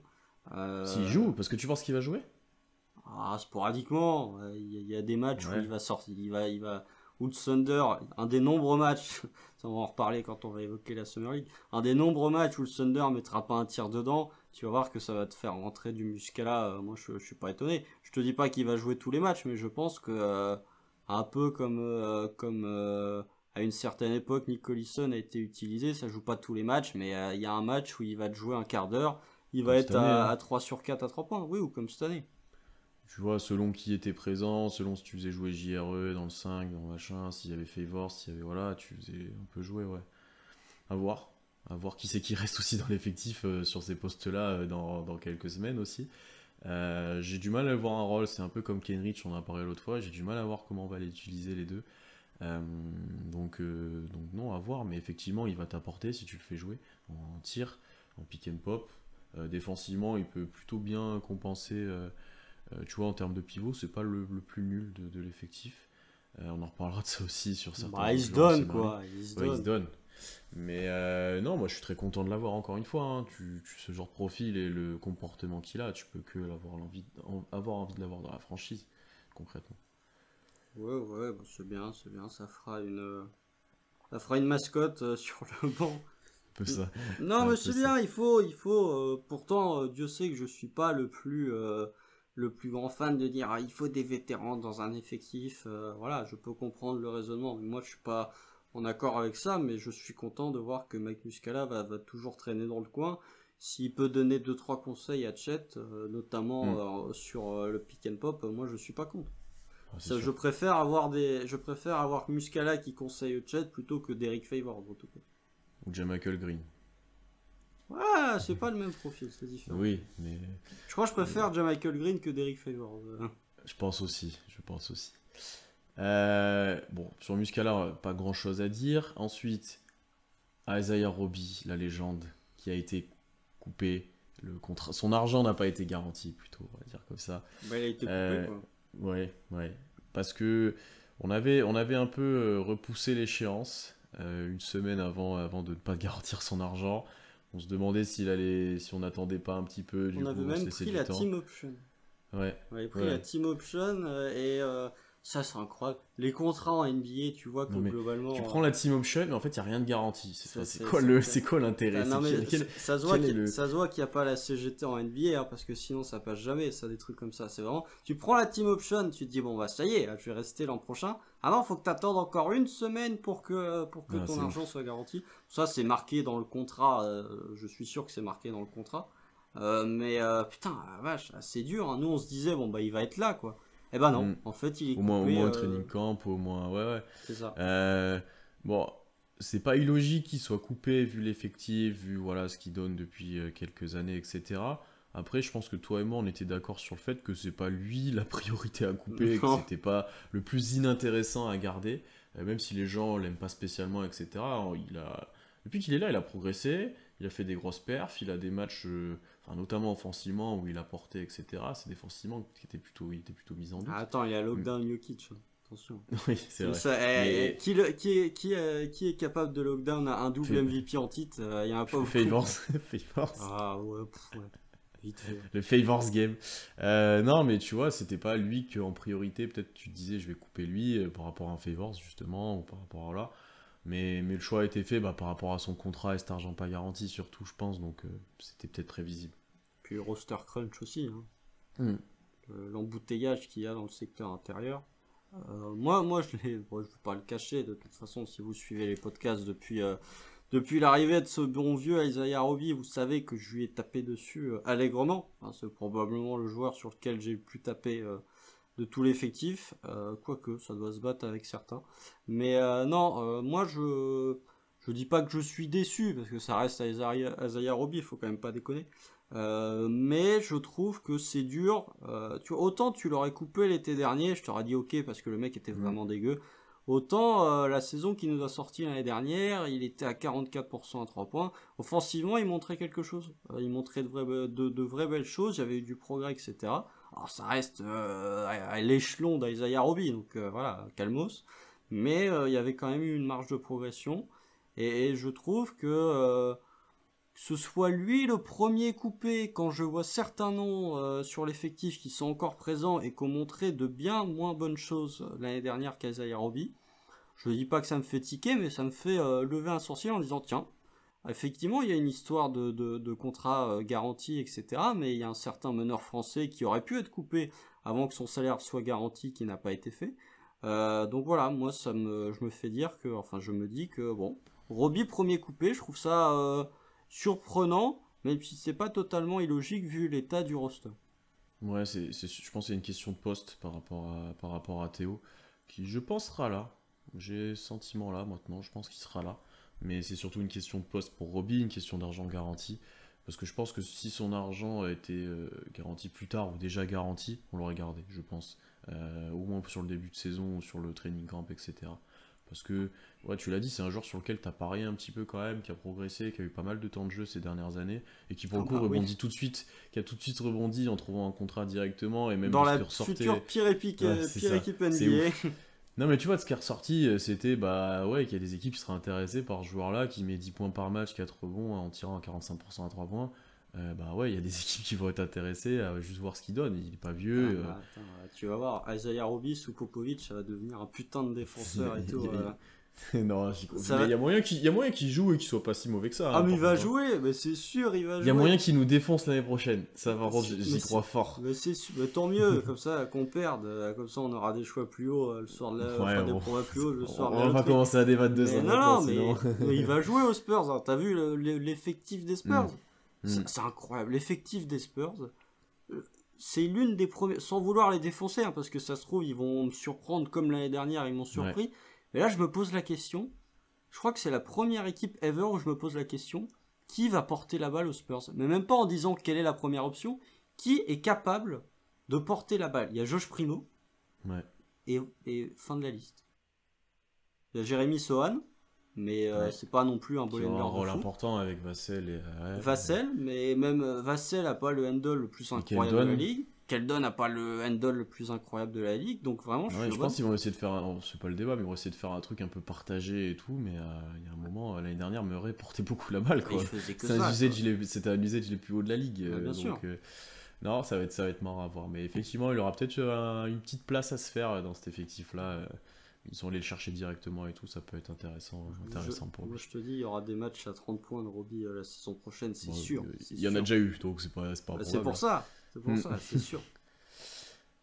Speaker 1: S'il joue, parce que tu penses qu'il va jouer?
Speaker 2: Sporadiquement. Il y a des matchs où
Speaker 1: Ouais.
Speaker 2: il va sortir. Il va. Ou le Thunder, un des nombreux matchs, ça on va en reparler quand on va évoquer la Summer League, un des nombreux matchs où le Thunder mettra pas un tir dedans, tu vas voir que ça va te faire rentrer du Muscala. Moi, je suis pas étonné. Je te dis pas qu'il va jouer tous les matchs, mais je pense que un peu comme à une certaine époque, Nick Collison a été utilisé. Ça joue pas tous les matchs, mais il y a un match où il va te jouer un quart d'heure. Il va
Speaker 1: Comme
Speaker 2: être
Speaker 1: cette année, hein.
Speaker 2: à 3 sur 4 à 3 points. Oui, ou comme cette année.
Speaker 1: Tu vois, selon qui était présent, selon si tu faisais jouer JRE dans le 5, dans le machin, s'il y avait Favors, s'il y avait. Voilà, tu faisais un peu jouer, ouais. À voir. À voir qui c'est qui reste aussi dans l'effectif sur ces postes-là dans quelques semaines aussi. J'ai du mal à voir un rôle, c'est un peu comme Kenrich, on en a parlé l'autre fois, j'ai du mal à voir comment on va les utiliser les deux. Euh, donc non, à voir, mais effectivement, il va t'apporter si tu le fais jouer en tir, en pick and pop. Défensivement, il peut plutôt bien compenser. Tu vois, en termes de pivot, c'est pas le plus nul de l'effectif. On en reparlera de ça aussi sur certains.
Speaker 2: Bah, il se
Speaker 1: durant
Speaker 2: donne,
Speaker 1: ces
Speaker 2: quoi.
Speaker 1: Marley.
Speaker 2: Il se
Speaker 1: Ouais, il
Speaker 2: donne.
Speaker 1: se donne. Mais non, moi je suis très content de l'avoir encore une fois. Hein. Ce genre de profil et le comportement qu'il a, tu peux que avoir envie de l'avoir dans la franchise, concrètement.
Speaker 2: Ouais, bah, c'est bien, ça fera une mascotte sur le banc.
Speaker 1: Un peu ça.
Speaker 2: Non,
Speaker 1: C'est un
Speaker 2: mais
Speaker 1: peu
Speaker 2: c'est
Speaker 1: ça.
Speaker 2: bien, pourtant, Dieu sait que je suis pas le plus grand fan de dire, il faut des vétérans dans un effectif. Voilà, je peux comprendre le raisonnement, mais moi je suis pas en accord avec ça, mais je suis content de voir que Mike Muscala va toujours traîner dans le coin. S'il peut donner 2-3 conseils à Chet, notamment sur le pick and pop, moi je suis pas contre.
Speaker 1: Ah, c'est
Speaker 2: Ça,
Speaker 1: sûr.
Speaker 2: je préfère avoir Muscala qui conseille Chet plutôt que Derek Favors, en tout cas.
Speaker 1: Ou Jamichael Green.
Speaker 2: Ouais, c'est pas le même profil, c'est différent.
Speaker 1: Oui, mais
Speaker 2: Je crois que je préfère Jamichael Green que Derek Favors.
Speaker 1: je pense aussi. Je pense aussi. Bon, sur Muscala, pas grand chose à dire. Ensuite, Isaiah Roby, la légende, qui a été coupé. Le contrat, son argent n'a pas été garanti, plutôt, on va dire comme ça.
Speaker 2: Bah, il a été coupé,
Speaker 1: Euh,
Speaker 2: quoi.
Speaker 1: ouais. Parce que on avait un peu repoussé l'échéance une semaine avant de ne pas garantir son argent. On se demandait si on n'attendait pas un petit peu, du
Speaker 2: On
Speaker 1: coup,
Speaker 2: avait
Speaker 1: on se
Speaker 2: même
Speaker 1: laissait
Speaker 2: pris
Speaker 1: du
Speaker 2: la
Speaker 1: temps.
Speaker 2: team option.
Speaker 1: Ouais,
Speaker 2: On avait pris
Speaker 1: ouais.
Speaker 2: la team option ça, c'est incroyable. Les contrats en NBA, tu vois que
Speaker 1: Non, mais
Speaker 2: globalement.
Speaker 1: tu prends la team option, mais en fait, il n'y a rien de garanti.
Speaker 2: C'est-
Speaker 1: C'est quoi l'intérêt?
Speaker 2: Non, mais ça se voit
Speaker 1: quel est le...
Speaker 2: ça se voit qu'il n'y a pas la CGT en NBA, hein, parce que sinon ça passe jamais, ça, des trucs comme ça. C'est vraiment, tu prends la team option, tu te dis, bon, bah, ça y est, là, je vais rester l'an prochain. Ah non, faut que tu attendes encore une semaine pour que
Speaker 1: Ah,
Speaker 2: ton
Speaker 1: c'est
Speaker 2: argent soit garanti. Ça, c'est marqué dans le contrat, je suis sûr que c'est marqué dans le contrat. Putain, la vache, c'est dur, hein. Nous, on se disait, bon, bah, il va être là, quoi. Eh ben non,
Speaker 1: Hmm.
Speaker 2: en fait, il est
Speaker 1: Au
Speaker 2: coupé.
Speaker 1: moins un training camp, au moins... Ouais.
Speaker 2: C'est ça.
Speaker 1: Bon, c'est pas illogique qu'il soit coupé vu l'effectif, vu voilà, ce qu'il donne depuis quelques années, etc. Après, je pense que toi et moi, on était d'accord sur le fait que c'est pas lui la priorité à couper, et que
Speaker 2: Non.
Speaker 1: c'était pas le plus inintéressant à garder, même si les gens l'aiment pas spécialement, etc. Depuis qu'il est là, il a progressé, il a fait des grosses perfs, il a des matchs, notamment offensivement, où il a porté, etc. C'est défensivement il était plutôt mis en doute.
Speaker 2: Ah, attends, il y a lockdown Jokic. Attention.
Speaker 1: Oui, c'est vrai.
Speaker 2: Mais... qui est capable de lockdown un double MVP en titre? Il y en a pas beaucoup.
Speaker 1: Favors.
Speaker 2: Ah ouais, vite fait.
Speaker 1: Le Favors game. Non, mais tu vois, c'était pas lui qu'en priorité, peut-être tu te disais, je vais couper lui par rapport à un Favors, justement, ou par rapport à là. Mais le choix a été fait par rapport à son contrat et cet argent pas garanti, surtout, je pense, donc c'était peut-être prévisible.
Speaker 2: Puis le roster crunch aussi. Hein. L'embouteillage qu'il y a dans le secteur intérieur. Moi je ne vais pas le cacher, de toute façon, si vous suivez les podcasts depuis l'arrivée de ce bon vieux Isaiah Roby, vous savez que je lui ai tapé dessus allègrement. Hein, c'est probablement le joueur sur lequel j'ai le plus tapé de tout l'effectif, quoique ça doit se battre avec certains. Mais non, moi je dis pas que je suis déçu, parce que ça reste Isaiah Roby, il faut quand même pas déconner. Mais je trouve que c'est dur. Autant tu l'aurais coupé l'été dernier, je t'aurais dit ok parce que le mec était vraiment dégueu. Autant la saison qu'il nous a sorti l'année dernière, il était à 44% à 3 points. Offensivement, il montrait quelque chose. Il montrait de vraies belles choses. Il y avait eu du progrès, etc. Alors ça reste à l'échelon d'Isaiah Roby, donc voilà, calmos. Mais il y avait quand même eu une marge de progression. Et je trouve que ce soit lui le premier coupé quand je vois certains noms sur l'effectif qui sont encore présents et qui ont montré de bien moins bonnes choses l'année dernière qu'Isaiah Roby. Je ne dis pas que ça me fait tiquer, mais ça me fait lever un sourcil en disant tiens, effectivement il y a une histoire de contrat garanti, etc. Mais il y a un certain meneur français qui aurait pu être coupé avant que son salaire soit garanti, qui n'a pas été fait. Donc voilà, moi je me fais dire que, enfin je me dis que bon, Roby premier coupé, je trouve ça surprenant, même si c'est pas totalement illogique vu l'état du roster.
Speaker 1: Ouais, je pense que c'est une question de poste par rapport à Théo, qui je pense sera là. J'ai ce sentiment là maintenant, je pense qu'il sera là. Mais c'est surtout une question de poste pour Roby, une question d'argent garanti. Parce que je pense que si son argent a été garanti plus tard ou déjà garanti, on l'aurait gardé, je pense. Au moins sur le début de saison ou sur le training camp, etc. Parce que, ouais, tu l'as dit, c'est un joueur sur lequel tu as parié un petit peu quand même, qui a progressé, qui a eu pas mal de temps de jeu ces dernières années, et qui pour le coup rebondit tout de suite, qui a tout de suite rebondi en trouvant un contrat directement, et même
Speaker 2: dans la future pire équipe NBA.
Speaker 1: Non mais tu vois, ce qui est ressorti, c'était qu'il y a des équipes qui seraient intéressées par ce joueur-là, qui met 10 points par match, 4 rebonds, en tirant à 45% à 3 points. Il y a des équipes qui vont être intéressées à juste voir ce qu'il donne. Il est pas vieux.
Speaker 2: Attends, tu vas voir, Isaiah Roby sous Popovic, ça va devenir un putain de défenseur et tout.
Speaker 1: Non, il y a moyen qu'il joue et qu'il soit pas si mauvais que ça.
Speaker 2: Ah, mais il va jouer, mais c'est sûr, il va jouer.
Speaker 1: Il y a moyen qu'il nous défonce l'année prochaine. Ça, par contre, j'y crois fort.
Speaker 2: Mais tant mieux, comme ça, qu'on perde. Comme ça, on aura des choix plus hauts le soir de la. Des points plus hauts le soir de la.
Speaker 1: On va pas commencer à débattre de ça.
Speaker 2: Non, mais il va jouer aux Spurs. Hein. T'as vu l'effectif des Spurs? C'est incroyable. L'effectif des Spurs, c'est l'une des premières. Sans vouloir les défoncer, hein, parce que ça se trouve, ils vont me surprendre comme l'année dernière, ils m'ont surpris. Ouais. Et là, je me pose la question. Je crois que c'est la première équipe ever où je me pose la question qui va porter la balle aux Spurs. Mais même pas en disant quelle est la première option. Qui est capable de porter la balle? Il y a Josh Primo.
Speaker 1: Ouais.
Speaker 2: Et fin de la liste. Il y a Jérémy Sohan. Mais c'est pas non plus un ball handler.
Speaker 1: Un rôle important avec Vassell.
Speaker 2: Vassell, mais même Vassell n'a pas le handle le plus incroyable de la ligue. Keldon n'a pas le handle le plus incroyable de la ligue, donc vraiment
Speaker 1: je pense qu'ils vont essayer de faire, c'est pas le débat, mais ils vont essayer de faire un truc un peu partagé et tout, mais il y a un moment, l'année dernière, Murray portait beaucoup la balle, quoi. C'était un usage les plus hauts de la ligue,
Speaker 2: bien sûr.
Speaker 1: Non, ça va être marrant à voir, mais effectivement, il aura peut-être une petite place à se faire dans cet effectif-là. Ils sont allés le chercher directement et tout, ça peut être intéressant pour lui.
Speaker 2: Moi je te dis, il y aura des matchs à 30 points de Roby la saison prochaine, c'est sûr.
Speaker 1: Il y en a déjà eu, donc c'est pas
Speaker 2: c'est pour ça. C'est pour ça, c'est sûr.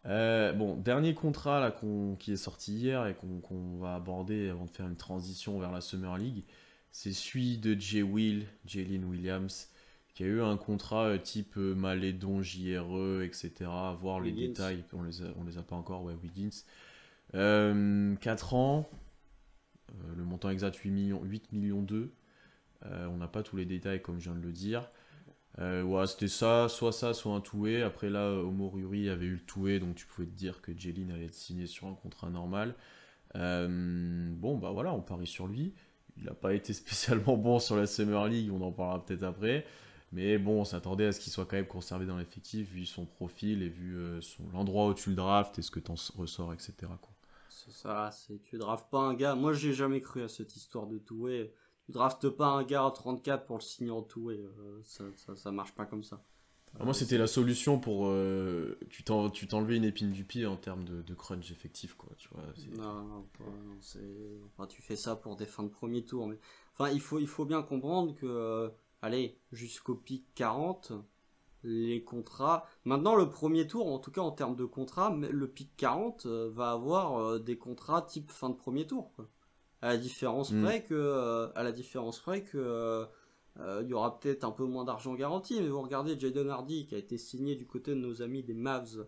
Speaker 1: Dernier contrat là, qui est sorti hier et qu'on va aborder avant de faire une transition vers la Summer League, c'est celui de Jalen Williams, qui a eu un contrat type Malédon, JRE, etc. À voir les détails, on les a pas encore, Wiggins. 4 ans, le montant exact 8 millions 2. On n'a pas tous les détails comme je viens de le dire. C'était ça, soit un two-way. Après là, Omo Yuri avait eu le two-way, donc tu pouvais te dire que Jalen allait être signé sur un contrat normal. On parie sur lui. il n'a pas été spécialement bon sur la Summer League, on en parlera peut-être après. Mais bon, on s'attendait à ce qu'il soit quand même conservé dans l'effectif, vu son profil et vu l'endroit où tu le draftes et ce que t'en ressors, etc., quoi.
Speaker 2: C'est ça, tu draftes pas un gars. Moi, j'ai jamais cru à cette histoire de two-way. Tu draftes pas un gars à 34 pour le signer en two-way. Ça marche pas comme ça.
Speaker 1: Moi, c'était la solution pour. Tu t'enlevais une épine du pied en termes de crunch effectif, quoi. Tu vois,
Speaker 2: non, enfin, tu fais ça pour des fins de premier tour. Mais... Enfin, il faut bien comprendre que, allez, jusqu'au pick 40, les contrats. Maintenant, le premier tour, en tout cas en termes de contrats, le pick 40 va avoir des contrats type fin de premier tour, quoi. À la différence près que il y aura peut-être un peu moins d'argent garanti, mais vous regardez Jaden Hardy qui a été signé du côté de nos amis des Mavs,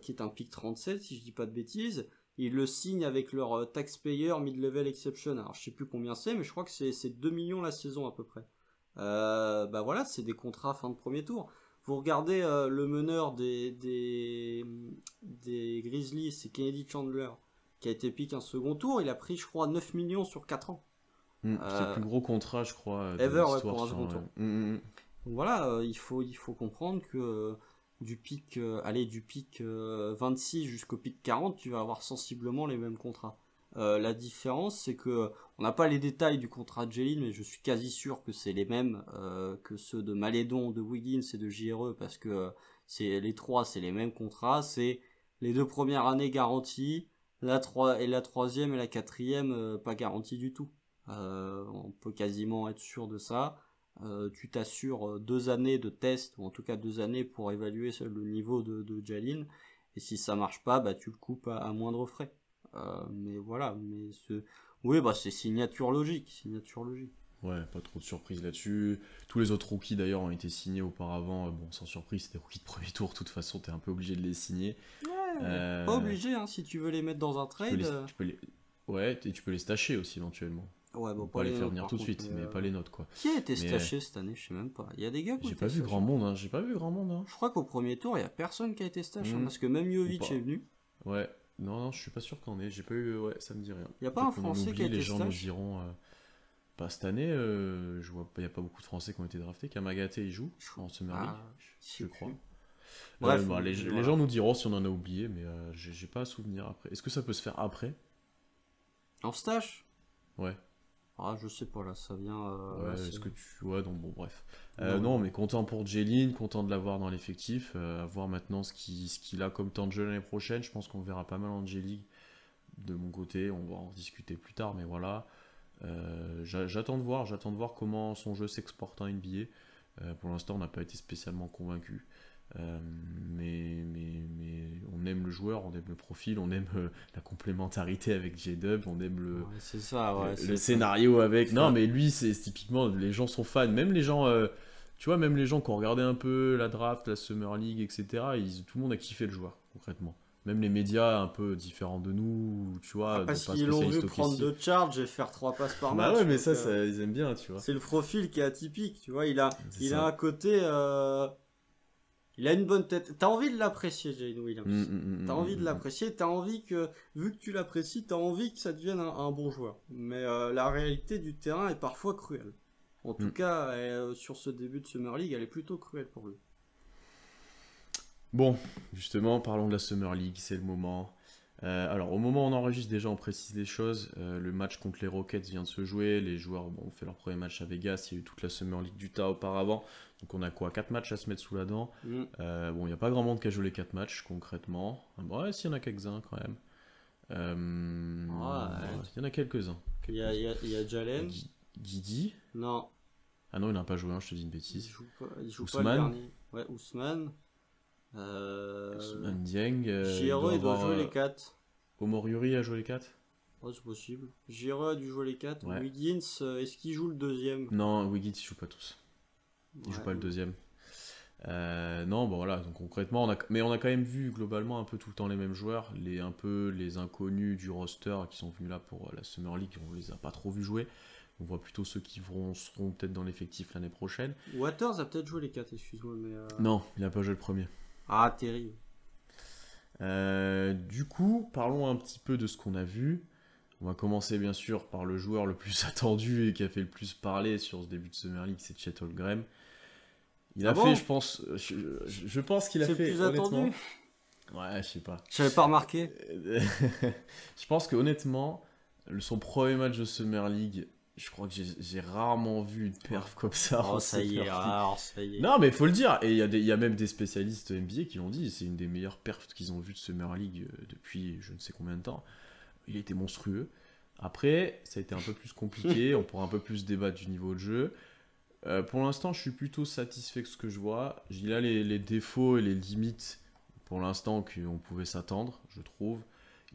Speaker 2: qui est un pick 37 si je dis pas de bêtises. Ils le signent avec leur taxpayer mid-level exception. Alors je sais plus combien c'est, mais je crois que c'est 2 millions la saison à peu près. Bah voilà, c'est des contrats fin de premier tour. Vous regardez le meneur des Grizzlies, c'est Kennedy Chandler, qui a été pick un second tour. Il a pris, je crois, 9 millions sur 4 ans.
Speaker 1: C'est le plus gros contrat, je crois, de
Speaker 2: ever,
Speaker 1: l'histoire
Speaker 2: pour un second tour. Donc voilà, il faut comprendre que du pick 26 jusqu'au pick 40, tu vas avoir sensiblement les mêmes contrats. La différence, c'est que on n'a pas les détails du contrat de Jalen, mais je suis quasi sûr que c'est les mêmes que ceux de Malédon, de Wiggins et de JRE, parce que les trois, c'est les mêmes contrats. C'est les 2 premières années garanties, la troisième et la quatrième pas garanties du tout. On peut quasiment être sûr de ça. Tu t'assures 2 années de test, ou en tout cas 2 années pour évaluer le niveau de Jalen, et si ça marche pas, bah tu le coupes à moindre frais. Mais voilà, oui, bah c'est signature logique.
Speaker 1: Ouais, pas trop de surprise là-dessus. Tous les autres rookies d'ailleurs ont été signés auparavant. Bon, sans surprise, c'était rookies de premier tour. De toute façon, t'es un peu obligé de les signer.
Speaker 2: Ouais, pas obligé, hein, si tu veux les mettre dans un trade.
Speaker 1: Ouais, et tu peux les stacher aussi éventuellement.
Speaker 2: Ouais, bon,
Speaker 1: pas les faire venir tout de suite, mais pas les notes, quoi.
Speaker 2: Qui a été staché cette année, je sais même pas. Il y a des gars qui
Speaker 1: J'ai pas vu grand monde, hein.
Speaker 2: Je crois qu'au premier tour, il y a personne qui a été staché, parce que même Jovic est venu.
Speaker 1: Ouais, non, je suis pas sûr qu'on ait. J'ai pas eu, ouais, ça me dit rien.
Speaker 2: Il y a pas un Français qui a été
Speaker 1: staché. Les gens nous
Speaker 2: staché.
Speaker 1: diront. Pas cette année, je vois pas, il y a pas beaucoup de Français qui ont été draftés. Kamagaté, il joue en Summer League, je crois. Bref, les gens nous diront si on en a oublié, mais j'ai pas à souvenir après. Est-ce que ça peut se faire après?
Speaker 2: En stage?
Speaker 1: Ouais.
Speaker 2: Ah, je sais pas, là, ça vient...
Speaker 1: ouais, est-ce que tu... Ouais, donc bon, bref. Non, mais content pour Jalen, content de l'avoir dans l'effectif, à voir maintenant ce qu'il a comme temps de jeu l'année prochaine. Je pense qu'on verra pas mal en J-League de mon côté, on va en discuter plus tard, mais voilà. J'attends de voir comment son jeu s'exporte en NBA. Pour l'instant, on n'a pas été spécialement convaincu. Mais on aime le joueur, on aime le profil, on aime la complémentarité avec J-Dub, on aime le scénario avec. Non, mais lui, c'est typiquement, les gens sont fans, même les gens. Tu vois, même les gens qui ont regardé un peu la draft, la Summer League, etc., tout le monde a kiffé le joueur, concrètement. Même les médias un peu différents de nous, tu vois.
Speaker 2: Parce qu'ils l'ont vu prendre 2 charges et faire 3 passes par match.
Speaker 1: Bah ouais, mais ça, ils aiment bien, tu vois.
Speaker 2: C'est le profil qui est atypique, tu vois. Il a un côté... Il a une bonne tête. T'as envie de l'apprécier, Jalen Williams. T'as envie de l'apprécier. T'as envie que, vu que tu l'apprécies, t'as envie que ça devienne un bon joueur. Mais la réalité du terrain est parfois cruelle. En tout cas, sur ce début de Summer League, elle est plutôt cruelle pour lui.
Speaker 1: Bon, justement, parlons de la Summer League, c'est le moment. Alors, au moment où on enregistre, déjà, on précise les choses. Le match contre les Rockets vient de se jouer. Les joueurs ont fait leur premier match à Vegas. Il y a eu toute la Summer League d'Utah auparavant. Donc, on a quoi? 4 matchs à se mettre sous la dent. Bon, il n'y a pas grand monde qui a joué les 4 matchs, concrètement. Ouais, s'il y en a quelques-uns, quand même. Il y en a quelques-uns.
Speaker 2: Il y a Jalen.
Speaker 1: Guidi.
Speaker 2: Non.
Speaker 1: Ah non, il n'a pas joué, je te dis une bêtise.
Speaker 2: Il joue pas le dernier. Ouais, Ousmane.
Speaker 1: Ousmane Dieng.
Speaker 2: JRE, il doit jouer les 4.
Speaker 1: Omar Yuri a joué les 4.
Speaker 2: Ouais, c'est possible. JRE a dû jouer les 4.
Speaker 1: Ouais.
Speaker 2: Wiggins, est-ce qu'il joue le deuxième?
Speaker 1: Non, Wiggins, il joue pas tous. Il joue pas le deuxième. Non, bon voilà, donc concrètement, on a quand même vu globalement un peu tout le temps les mêmes joueurs, un peu les inconnus du roster qui sont venus là pour la Summer League, on les a pas trop vus jouer. On voit plutôt ceux qui seront peut-être dans l'effectif l'année prochaine.
Speaker 2: Waters a peut-être joué les 4, excuse-moi. Mais
Speaker 1: non, il n'a pas joué le premier.
Speaker 2: Ah, terrible.
Speaker 1: Du coup, parlons un petit peu de ce qu'on a vu. On va commencer bien sûr par le joueur le plus attendu et qui a fait le plus parler sur ce début de Summer League, c'est Chet Holmgren. Il a fait, je pense qu'il a fait,
Speaker 2: c'est le plus
Speaker 1: honnêtement...
Speaker 2: attendu.
Speaker 1: Ouais, je sais pas.
Speaker 2: J'avais pas remarqué.
Speaker 1: Je pense que honnêtement, son premier match de Summer League, je crois que j'ai rarement vu une perf comme ça.
Speaker 2: Oh, ça y est, ça y est.
Speaker 1: Non, mais il faut le dire. Et il y a même des spécialistes NBA qui l'ont dit. C'est une des meilleures perfs qu'ils ont vues de Summer League depuis je ne sais combien de temps. Il était monstrueux. Après, ça a été un peu plus compliqué. On pourra un peu plus débattre du niveau de jeu. Pour l'instant, je suis plutôt satisfait de ce que je vois. Il a les défauts et les limites, pour l'instant, qu'on pouvait s'attendre, je trouve.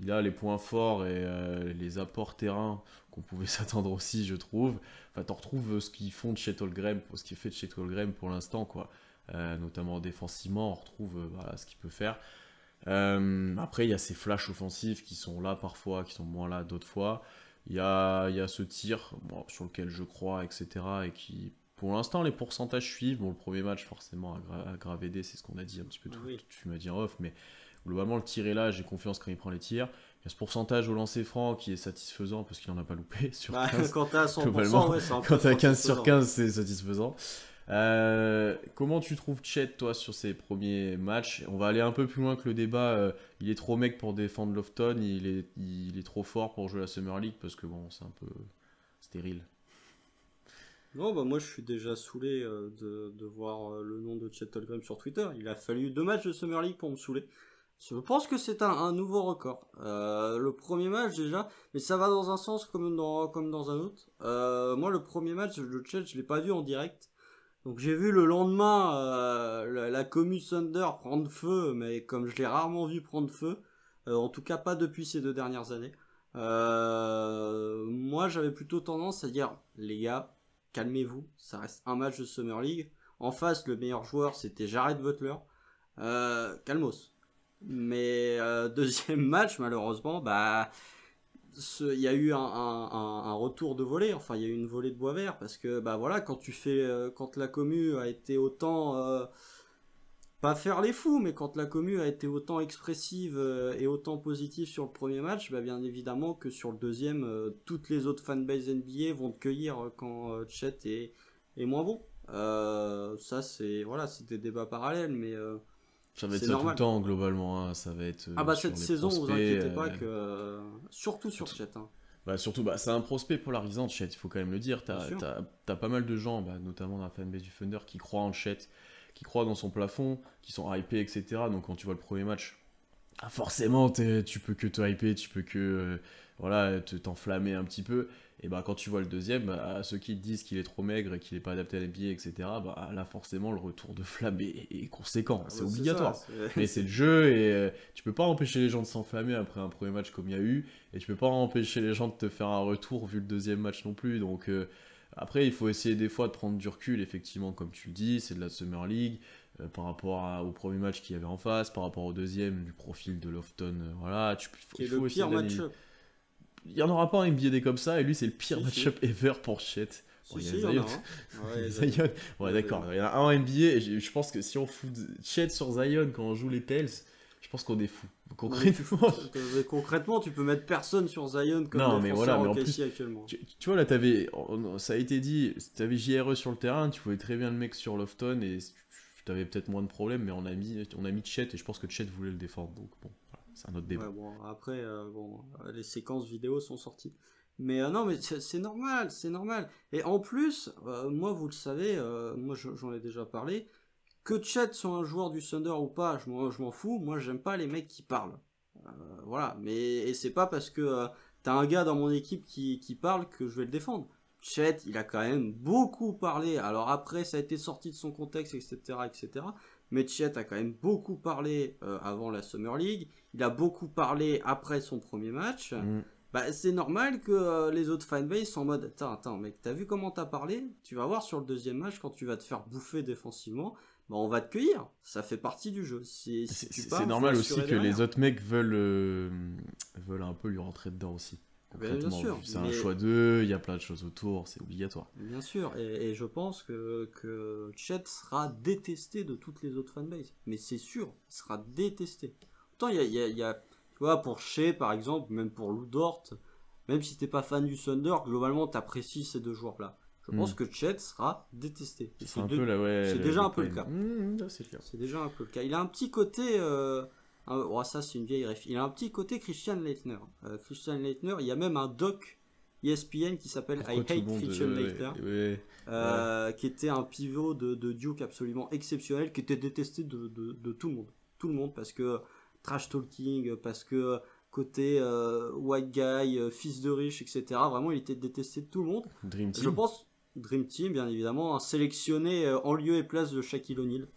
Speaker 1: Il a les points forts et les apports terrain qu'on pouvait s'attendre aussi, je trouve. Enfin, t'en retrouves ce qu'ils font de Chet Holmgren, ce qu'il fait de Chet Holmgren pour l'instant, quoi. Notamment défensivement, on retrouve voilà, ce qu'il peut faire. Après, il y a ces flashs offensifs qui sont là parfois, qui sont moins là d'autres fois. Il y a ce tir sur lequel je crois, etc. Et qui, pour l'instant, les pourcentages suivent. Bon, le premier match, forcément, a grave aidé, c'est ce qu'on a dit un petit peu tout.
Speaker 2: Oui.
Speaker 1: Tu m'as dit en off, mais globalement, le tir est là, j'ai confiance quand il prend les tirs. Il y a ce pourcentage au lancer franc qui est satisfaisant parce qu'il n'en a pas loupé sur 15.
Speaker 2: Quand t'es à 100%, ouais, c'est un peu
Speaker 1: quand t'es à 15 sur
Speaker 2: satisfaisant.
Speaker 1: 15, c'est satisfaisant. Comment tu trouves Chet, toi, sur ses premiers matchs? On va aller un peu plus loin que le débat. Il est trop mec pour défendre Lofton, il est trop fort pour jouer à Summer League parce que bon, c'est un peu stérile.
Speaker 2: Non, bah moi je suis déjà saoulé de voir le nom de Chet Holmgren sur Twitter. Il a fallu 2 matchs de Summer League pour me saouler. Je pense que c'est un nouveau record. Le premier match déjà, mais ça va dans un sens comme dans un autre. Moi le premier match de Chet, je l'ai pas vu en direct. Donc j'ai vu le lendemain la commu Thunder prendre feu, mais comme je l'ai rarement vu prendre feu, en tout cas pas depuis ces 2 dernières années. Moi j'avais plutôt tendance à dire, les gars, calmez-vous, ça reste un match de Summer League. En face, le meilleur joueur c'était Jared Butler. Calmos. Mais deuxième match, malheureusement, bah il y a eu un retour de volée, enfin il y a eu une volée de bois vert parce que bah voilà, quand la commu a été autant pas faire les fous, mais quand la commu a été autant expressive et autant positive sur le premier match, bah bien évidemment que sur le deuxième, toutes les autres fanbases NBA vont te cueillir quand Chet est moins bon. Ça c'est des débats parallèles, mais
Speaker 1: ça va être
Speaker 2: c'est
Speaker 1: ça
Speaker 2: normal.
Speaker 1: tout le temps, globalement. Hein. Ça va être.
Speaker 2: Ah bah
Speaker 1: sur
Speaker 2: cette
Speaker 1: les
Speaker 2: saison,
Speaker 1: prospects,
Speaker 2: vous inquiétez pas que surtout sur Chet. Hein.
Speaker 1: Bah surtout, c'est un prospect polarisant, Chet, il faut quand même le dire. T'as pas mal de gens, notamment dans la fanbase du Thunder, qui croient en Chet, qui croient dans son plafond, qui sont hypés, etc. Donc quand tu vois le premier match, forcément, tu peux que te hyper, tu peux que t'enflammer un petit peu. Et bah quand tu vois le deuxième, ceux qui te disent qu'il est trop maigre et qu'il est pas adapté à l'NBA, etc. Là forcément le retour de flamme est conséquent, c'est obligatoire. Mais c'est le jeu et tu peux pas empêcher les gens de s'enflammer après un premier match comme il y a eu, et tu peux pas empêcher les gens de te faire un retour vu le deuxième match non plus. Donc après il faut essayer des fois de prendre du recul, effectivement comme tu le dis, c'est de la Summer League. Par rapport au premier match qu'il y avait en face, par rapport au deuxième, du profil de Lofton, voilà.
Speaker 2: Qui est le pire match-up.
Speaker 1: Il n'y en aura pas un NBA des comme ça, et lui c'est le pire match-up ever pour Chet.
Speaker 2: Bon, il y a Zion.
Speaker 1: Zion. Ouais, d'accord, il y en a un en NBA, et je pense que si on fout Chet sur Zion quand on joue les Pels, je pense qu'on est fou.
Speaker 2: Concrètement, tu peux mettre personne sur Zion comme défenseur en plus, actuellement.
Speaker 1: Tu vois, là, ça a été dit, t'avais JRE sur le terrain, tu pouvais très bien le mec sur Lofton, et tu avais peut-être moins de problèmes, mais on a mis Chet, et je pense que Chet voulait le défendre, donc bon. C'est un autre débat.
Speaker 2: Ouais, bon, après, les séquences vidéo sont sorties. Mais non, mais c'est normal, c'est normal. Et en plus, moi, vous le savez, moi j'en ai déjà parlé, que Chet soit un joueur du Thunder ou pas, je m'en fous. Moi, j'aime pas les mecs qui parlent. Voilà, et c'est pas parce que t'as un gars dans mon équipe qui parle que je vais le défendre. Chet, il a quand même beaucoup parlé. Alors après, ça a été sorti de son contexte, etc., etc. Mais Chet a quand même beaucoup parlé avant la Summer League. Il a beaucoup parlé après son premier match. Bah, c'est normal que les autres fanbase sont en mode attends mec, t'as vu comment t'as parlé? Tu vas voir sur le deuxième match quand tu vas te faire bouffer défensivement, bah on va te cueillir. Ça fait partie du jeu. C'est
Speaker 1: normal aussi que les autres mecs veulent un peu lui rentrer dedans aussi.
Speaker 2: Bien sûr,
Speaker 1: c'est un choix d'eux, il y a plein de choses autour, c'est obligatoire.
Speaker 2: Bien sûr, et je pense que Chet sera détesté de toutes les autres fanbases. Mais c'est sûr, il sera détesté. Pourtant, il y a tu vois, pour Shea par exemple, même pour Lou Dort, même si t'es pas fan du Thunder, globalement t'apprécies ces deux joueurs-là. Je pense que Chet sera détesté.
Speaker 1: C'est un peu là, ouais.
Speaker 2: C'est déjà un peu le cas.
Speaker 1: C'est clair.
Speaker 2: C'est déjà un peu le cas. Il a un petit côté. Ça, c'est une vieille ref. Il a un petit côté Christian Laettner. Christian Laettner, il y a même un doc ESPN qui s'appelle I Hate Christian Laettner. Qui était un pivot de Duke absolument exceptionnel, qui était détesté de tout le monde. Tout le monde, parce que trash talking, parce que côté white guy, fils de riche, etc. Vraiment, il était détesté de tout le monde.
Speaker 1: Dream Team.
Speaker 2: Je pense Dream Team, bien évidemment, sélectionné en lieu et place de Shaquille O'Neal.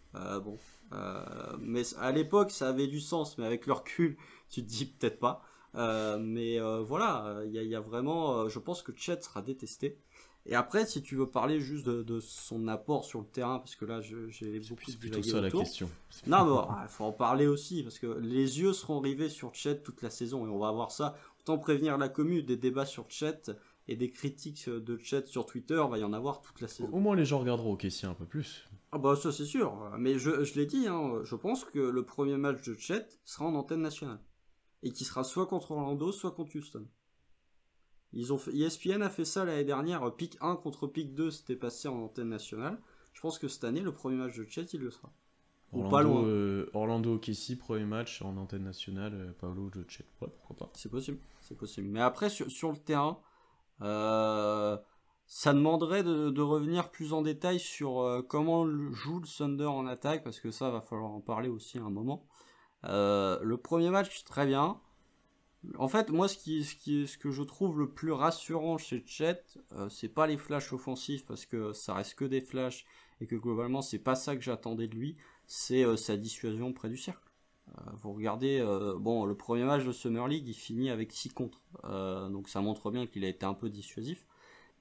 Speaker 2: Mais à l'époque, ça avait du sens, mais avec le recul, tu te dis peut-être pas. Voilà, il y a vraiment, je pense que Chet sera détesté. Et après, si tu veux parler juste de son apport sur le terrain, parce que là, j'ai beaucoup
Speaker 1: divagué autour. C'est plutôt ça la question.
Speaker 2: Non, mais il faut en parler aussi, parce que les yeux seront rivés sur Chet toute la saison, et on va avoir ça. Autant prévenir la commu, des débats sur Chet et des critiques de Chet sur Twitter, va y en avoir toute la saison.
Speaker 1: Au moins, les gens regarderont OKC un peu plus.
Speaker 2: Ah bah ça c'est sûr, mais je l'ai dit, hein, je pense que le premier match de Chet sera en antenne nationale. Et qui sera soit contre Orlando, soit contre Houston. ESPN a fait ça l'année dernière, pick 1 contre pick 2, c'était passé en antenne nationale. Je pense que cette année, le premier match de Chet, il le sera.
Speaker 1: Ou pas loin. Orlando OKC, premier match en antenne nationale, Paolo de Chet. Ouais, pourquoi pas.
Speaker 2: C'est possible. Mais après, sur le terrain, ça demanderait de revenir plus en détail sur comment joue le Thunder en attaque, parce que ça, va falloir en parler aussi à un moment. Le premier match, très bien. En fait, moi, ce que je trouve le plus rassurant chez Chet, c'est pas les flashs offensifs, parce que ça reste que des flashs, et que globalement, c'est pas ça que j'attendais de lui, c'est sa dissuasion près du cercle. Vous regardez, le premier match de Summer League, il finit avec 6 contre, donc ça montre bien qu'il a été un peu dissuasif.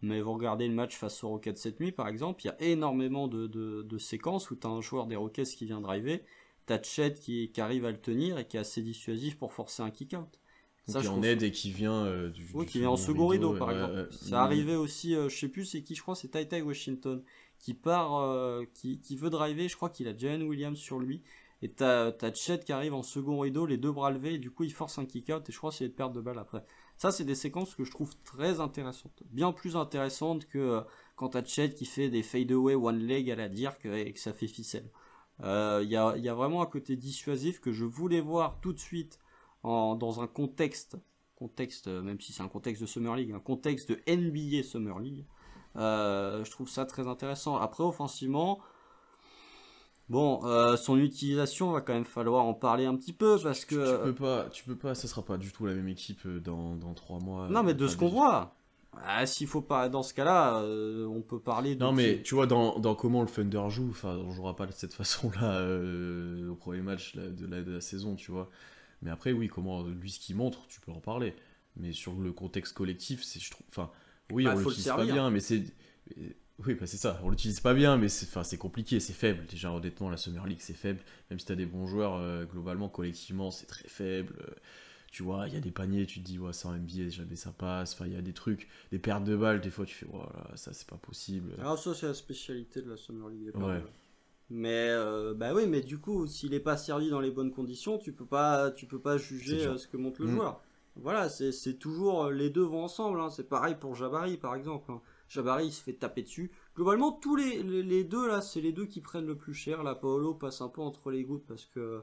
Speaker 2: Mais vous regardez le match face aux Rockets cette nuit, par exemple, il y a énormément de séquences où tu as un joueur des Rockets qui vient driver, tu as Chet qui arrive à le tenir et qui est assez dissuasif pour forcer un kick-out.
Speaker 1: Ça, qui en aide et qui vient
Speaker 2: qui vient en second rideau, par exemple. Ça arrivait aussi, je sais plus c'est qui, je crois c'est Ty Washington, qui part, qui veut driver, je crois qu'il a Jalen Williams sur lui, et t'as Chet qui arrive en second rideau, les deux bras levés, et du coup il force un kick-out, et je crois que c'est une perte de balle après. Ça, c'est des séquences que je trouve très intéressantes. Bien plus intéressantes que quand t'as Chet qui fait des fade-away one leg à la Dirk et que ça fait ficelle. Il y a vraiment un côté dissuasif que je voulais voir tout de suite dans un contexte, même si c'est un contexte de Summer League, un contexte de NBA Summer League. Je trouve ça très intéressant. Après, offensivement, son utilisation, va quand même falloir en parler un petit peu, parce que...
Speaker 1: Tu peux pas, ça sera pas du tout la même équipe dans 3 mois.
Speaker 2: Non, mais de ce qu'on voit, s'il faut pas, dans ce cas-là, on peut parler de...
Speaker 1: Non, mais tu vois, dans comment le Thunder joue, enfin, on jouera pas de cette façon-là au premier match de la saison, tu vois. Mais après, oui, comment lui, ce qu'il montre, tu peux en parler. Mais sur le contexte collectif, je trouve... Enfin, oui, on l'utilise pas bien, mais c'est... Oui, c'est ça, on l'utilise pas bien, mais c'est compliqué, c'est faible. Déjà, honnêtement, la Summer League, c'est faible. Même si t'as des bons joueurs, globalement, collectivement, c'est très faible. Tu vois, il y a des paniers, tu te dis, ouais, ça en NBA, jamais ça passe. Enfin, il y a des trucs, des pertes de balles, des fois, tu fais, voilà, ça, c'est pas possible.
Speaker 2: Alors, ça, c'est la spécialité de la Summer League.
Speaker 1: Ouais.
Speaker 2: Mais, oui, mais du coup, s'il est pas servi dans les bonnes conditions, tu peux pas juger ce que montre le joueur. Voilà, c'est toujours, les deux vont ensemble, hein. C'est pareil pour Jabari, par exemple, hein. Jabari, il se fait taper dessus. Globalement, tous les deux, là, c'est les deux qui prennent le plus cher. Là, Paolo passe un peu entre les gouttes parce que